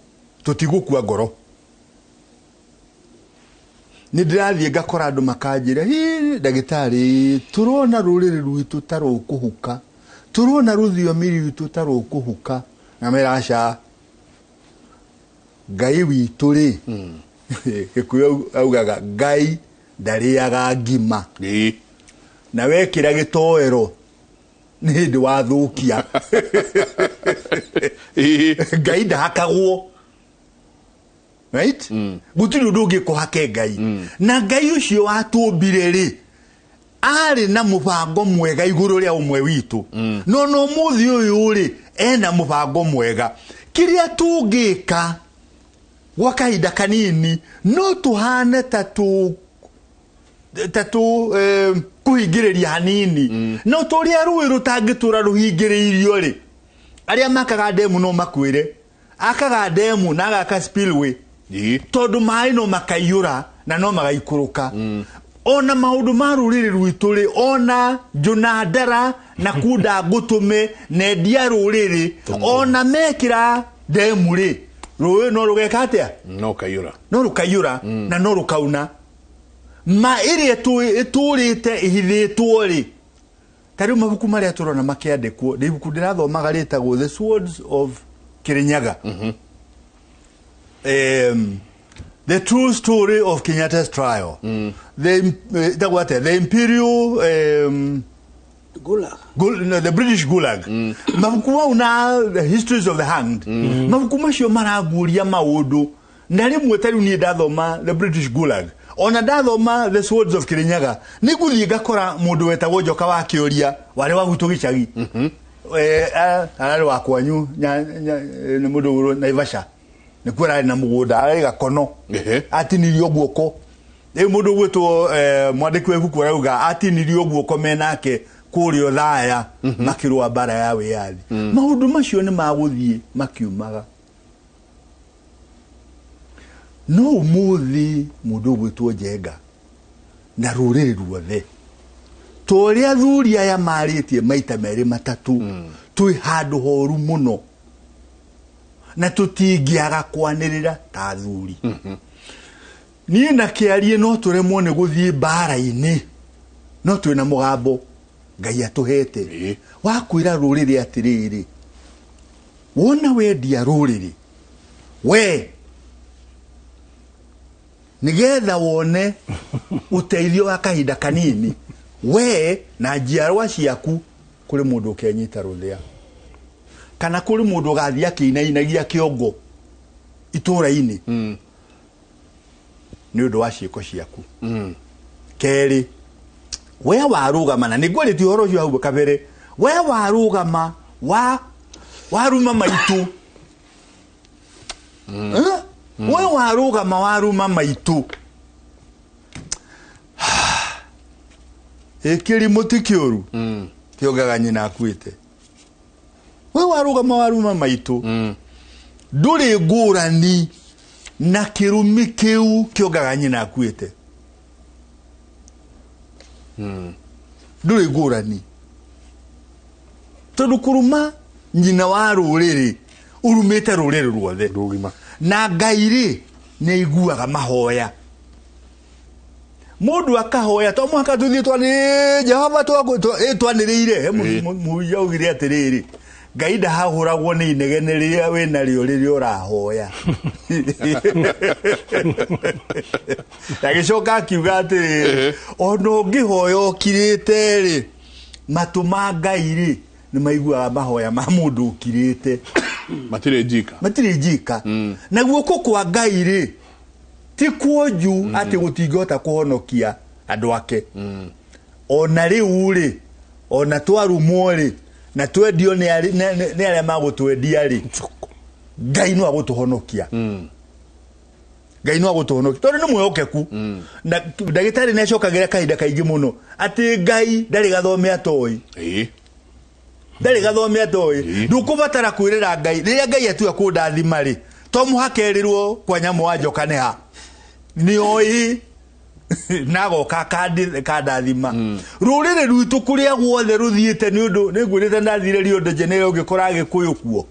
tutigukua ngoro ni ndirathie ngakora andu makanjira hi ndagitari turona ruriri rwitu tarukuhuka turona ruthiomi rwitu tarukuhuka na meraca ngai witu ri gikuyu augaga ngai ndariaga ngima na wekira gitoero ni hindi wathukia ngai ndahakagwo right gutiri undu ungi kuhake ngai na ngai ucio watumbire ri ari na mubango mwega iguru ria umwe witu no muthi uyu ri ena mubango mwega kiria tungika gwa kahinda kanini no tuhane tatu kuhingiriria hanini no turia rui rutangitura ruhingiriirio ri aria makaga demu no makwire akaga demu na agaka spillway tondu mai no makaiyura na no magaikuruka ona maundu ma ruriri rwitu ri ona junadara na kuda gutume na dia ruriri ona mekira demu ri rui no rugeka atia no rukayura na no rukauna ma iria turite ihithitwo ri tari mabuku maria turona makiandikwo ndibuku ndirathomaga ritagwo The Swords of Kirinyaga the true story of Kenyatta's trial the imperial Gulag the British Gulag mabuku una the histories of the hanged mabuku macio maraguria maundu na rimwe tari ni ndathoma the British Gulag ona ndathoma The Swords of Kirinyaga niguthii ngakora mundu wetagwo Njoka wa Kioria wari wa gutu gicagi arari wa kwanyu ni mundu Naivasha ni kwera na mugunda ari gakono atinirio guoko mundu gwitwo mwandiki wa ibuku arauga atinirio guoko menake kurio thaya makirwa bara ya wiyathi maundu macio ni maguthii makiumaga no umuthi mundu gwitwo Njenga na ruriri ruothe toria thuria ya maritie maita meri matatu twi handu horu muno na tutingiaga kwanirira ta thuri ni na kiarie no turemwo ni guthii bara-ini no twina mugambo ngai atuhete wakwira ruriri atiriri wona wendia ruriri we nigetha wone uteithio wa kahinda kanini we na njiarwa ciaku kuri mundu ukenyita ruthia kana kuri mundu gathia kinainagia kiongo itura-ini ni undu wa ciiko ciaku keri we warugama na nigwiriti horo cio hau kabere we warugama waruma maitu we warugama waruma maitu ekiri mutikioru kiogaga nyina akuite we warugama waruma maitu nduri ngurani na kirumi kiu kiogaga nyina akuite nduri ngurani tondu kuruma nyina wa ruriri urumite ruriri ruothe na ngairi ne iguaga mahoya mundu akahoya to mwaka tuthie twani Jehova twanirire muya ugire atiriri ngai ndahahuragwo ni inegene riria wina rio riria urahoya ndagicoka akiuga atiriri ona ungihoya ukirite ri matuma ngairi ni maiguaga mahoya ma mundu ukirite matire njika na guoko kwa ngai ri ti kuoju ati gutingota kuhonokia andu ake ona riu ri ona twarumwo ri na twendio ni aria magutwendia ri ngai no agutuhonokia ngai no agutuhonokia tondu ni mwehokeku na ndagitari ni acokagira kahinda kaingi muno ati ngai ndari gathome atoi ndari gathome atoy ndukubatara kwirira Ngai riria Ngai atua kundathima ri to muhakerirwo kwa nyamu wa njoka ne ha ni oi nago kandathima rurire rwitu kuria guothe ruthiite ni undu ningwirite ndathire riondo jenere ungikora gikuyu kuo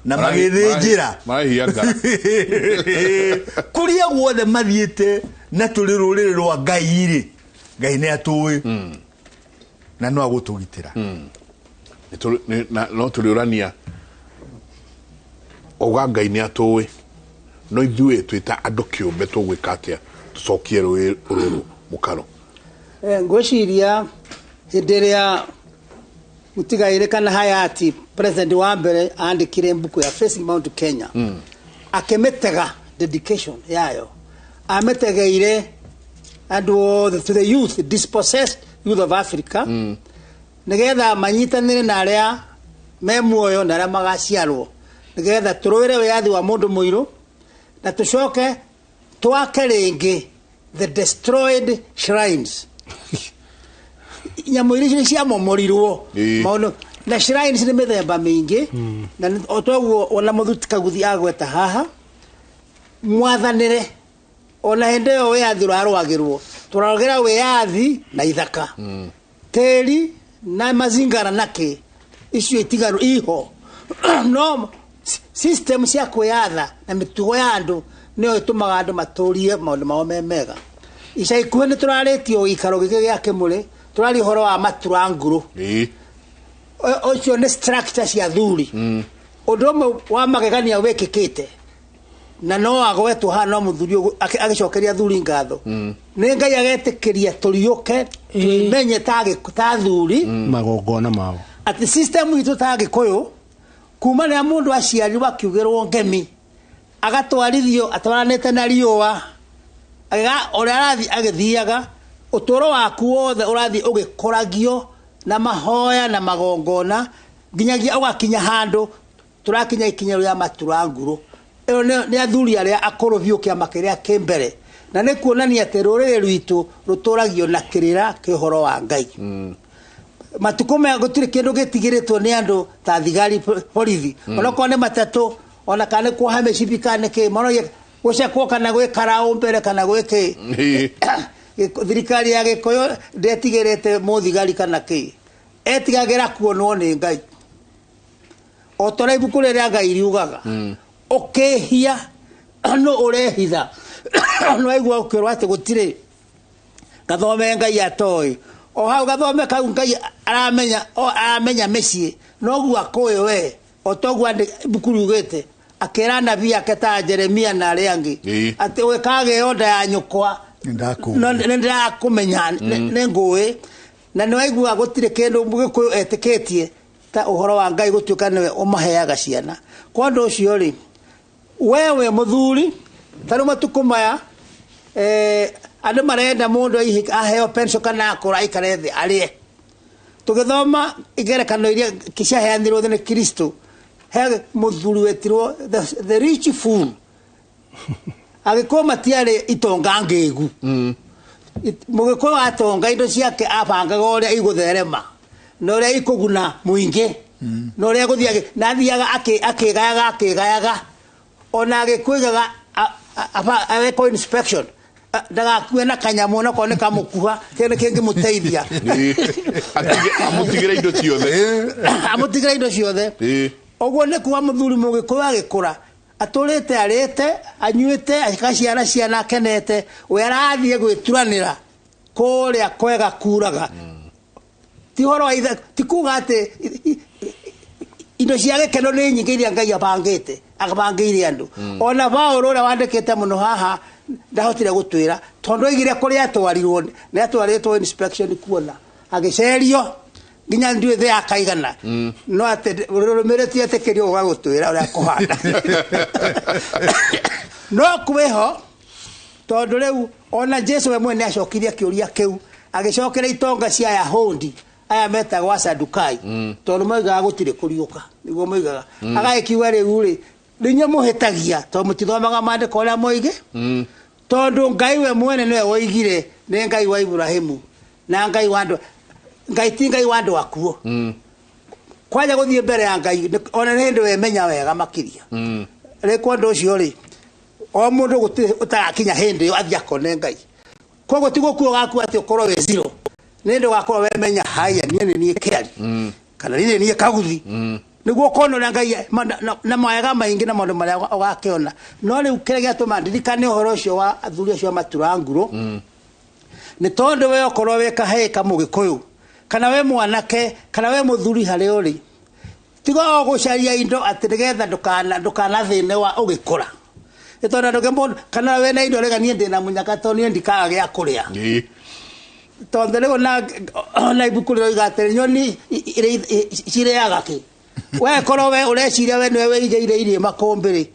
na magithinjira mahianga kuria guothe mathiite na turi rurire rwa Ngai ri Ngai ne atuwi na no agutugitira no turiurania oga Ngai ne atuwi no ithuĩ twita andu kiumbe tugwika atia tucokie ruru mukaro ngwiciria hindi ria mutigaire kana hayati president wa mbere andikire mbuku ya Facing Mount Kenya akemetega dedication yayo ametegeire and to the youth, dispossessed youth of Africa nigetha manyitanire na aria me muoyo na aria magaciarwo nigetha turwire wiathi wa mundu muiru na tucoke twake ringi the destroyed shrines nyamu iria cia momorirwo maundu na shrines ni mithemba mingi na otoguo ona muthuti kaguthi agweta haha mwathanire ona hende yo wiathi rwarwagirwo turarogera wiathi na ithaka teri na mazingara nake icio itigaru iho no system cia kwiyatha na mitugo ya andu nio itumaga andu maturie maundu mao memega ica ikuhe ni turaretio ikaro gike gia Kimuri turari horo wa maturanguru ocio ni structure cia thuri undu wa magegania wekikite na no agwetu hano muthuri agicokeria thuri ngatho ni Ngai agetikiria turiuke tumenye ta thuri magongona mao ati system itu ta gikuyu kuma na mundu aciarirwa kiugirwo ngemi agatwarithio atwaranite na riua ora arathi agithiaga utoro waku wothe urathi ugikoragio na mahoya na magongona nginyagia ugakinya handu turakinya ikinya ria maturanguru iyo ni athuri aria akoro biukia makiria kimbere na ni kuonania ati rurire rwitu ruturagio na kirira kihoro wa Ngai matukume gutire kindu gitigiritwo ni andu ta thigari borithi ona kone matatu ona kane kwa hame cibikane ke mano gucekwo kana gwikara umbere kana gwike thirikari ya Gikuyu ndetigirite muthigari kana ke etigagira kuonwo ni Ngai otora ibuku riria Ngai riugaga ukihia no urehitha no igwa ukirwa ati gutire gathome Ngai atoi o hau gathome kau Ngai aramenya mecii no gwa koyo we otogu ande ibuku riugite akera nabii aketa Jeremia na ariangi ati we kage onda ya nyukwa ndakumenya nengoe na no igwa gutire kindu Gikuyu etiketie ta uhoro wa Ngai gutuika niwe umaheaga ciana kwa ndo ucio ri wewe muthuri taru matukumaya andu marenda mundu aheo pension kana akora ikarethi arie tugithoma igerekano iria kishaheanirwo ni Kristo he muthuri wetirwo the rich fool agikoma tiare itonga ngegu mugiko atonga indo ciake abangaga uria igutherema no uria ikuguna muingi no uria guthia na thiaga akigayaga ona agikwigaga aba inspection daga kwena kanyamu na kone kamukuha kene kengi muteithia amutigire indo ciothe ogwo ne kuwa muthuri mugikuyu agikura aturite arite anyuite akaciara ciana kenete we arathie gwituranira kuria kwega kuraga ti horo aitha ti kuga ati indo cia gikeno ni nyingi iria Ngai abangite agabangire andu ona Paulo ura wandikite muno haha ndahotire gutwira tondo igire kuri atwarirwo ni atwaritwo inspection kuona agicerio nginya ndiwe the akaigana no ate rumireti atekerio gagutwira ura kuhanda no kweho tondo riu ona Jesu we mwene acokirie kiuria kiu agicokera itonga cia Yahudi aya metagwa Sadukai tondo moigaga gutire kuriuka niguo moigaga agaikiwa riu ri ninya muhetagia to mutithomaga mandiko uria moige tondu Ngai we mwene niwe woigire ni Ngai wa Ibrahimu na Ngai wa andu Ngai ti Ngai wa andu akuo kwaja guthie mbere ya Ngai ona ni ndu wemenya wega makiria rekwa ndo cio ri o mundu utarakinya hindi yo athia kone Ngai kogo tigo kuo gaku ati ukorwo we zero ni ndu gakorwo wemenya haya ni kiari kana ni kaguthi niguo kono na Ngai na mawega maingi na maundu maria ugakiona no riu kire giatuma ndirikane uhoro ucio wa athuri acio maturanguro ni tondu we ukorwo we kaheka mugikuyu kana we mwanake kana we muthuri hari uri tigo gucaria indo ati nigetha ndukana thine wa ugikura itonda ndogembo kana we na indo rega nie ndina munyaka to nie ndikaga gya kuria tondu rego na ibukuliro igate nyoni cireaga ki we koro we ureciria we niwe ije irie makombiri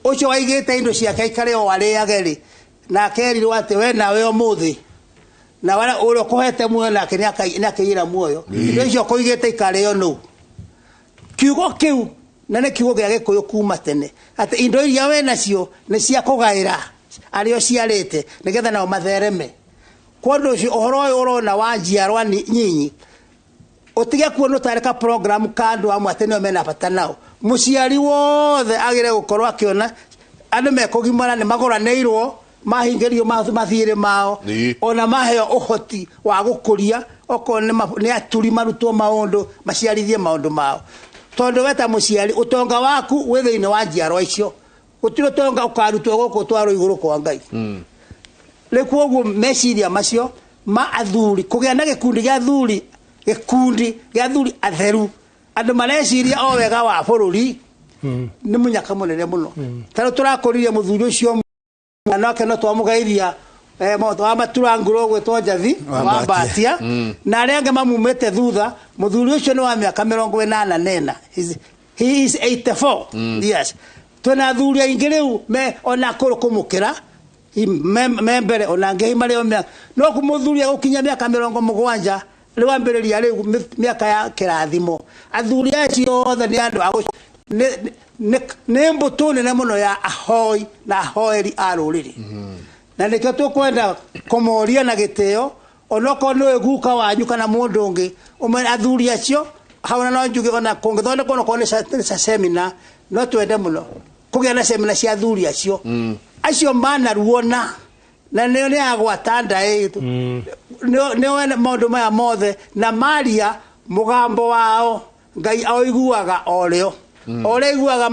ucio waigite indo ciake ikare o areage ri na kerirwo ati we nawe umuthi na wala uro kohete muoyo nake ni akira muoyo indo icio kuigite ikare yo no kiugo kiu na ne kiugo gya gikuyu kuma tene ati indo iria we nacio ni cia kugaira ario ciarite nigetha nao mathereme kondo ucio ohoro urona wanjiarwa nyinyi utige kuona utareka program kandu amwe atene mena bata nao muciari wothe agire gukorwa akiona andu mekugimana ni magoraneirwo mahingerio mathire mao ona maheo uhoti wa gukuria okone ni aturi marutwo maundu maciarithie maundu mao tondu weta muciari utonga waku withiine wa njiarwa icio utiro tonga ukarutwo guku twaro iguru kwa Ngai lekuo guo meciria macio ma athuri kugia na gikundi gya athuri atheru andu mareciria o wega wa bururi ni munyaka munene muno taro turakuririe muthuri ucio nake no twamugeithia moto wa maturanguro gwetwo Njathi wa Mbatia na arenga mamumete thutha muthuri ucio ni wa miaka 84 he is 84 yes tuna athuri aingi riu me ona kumukira membere ona ngehi mari o no kumuthuria gukinya miaka 70 riu ambiriria riu miaka ya kirathimo athuri acio othe ni andu ne mbuto nene muno ya ahoi na ahoeri a ruriri na nikio tukwenda kumoria na giteo onoko no eguka wanyu kana mundu ungi umwe athuri acio hauna no njuge ona kungithone kono kone sa seminar no twende muno kugia na seminar cia athuri acio acio mana ruona na ne agwatanda ne wena maundu maya mothe na maria mugambo wao Ngai oiguaga oreo oreiguaga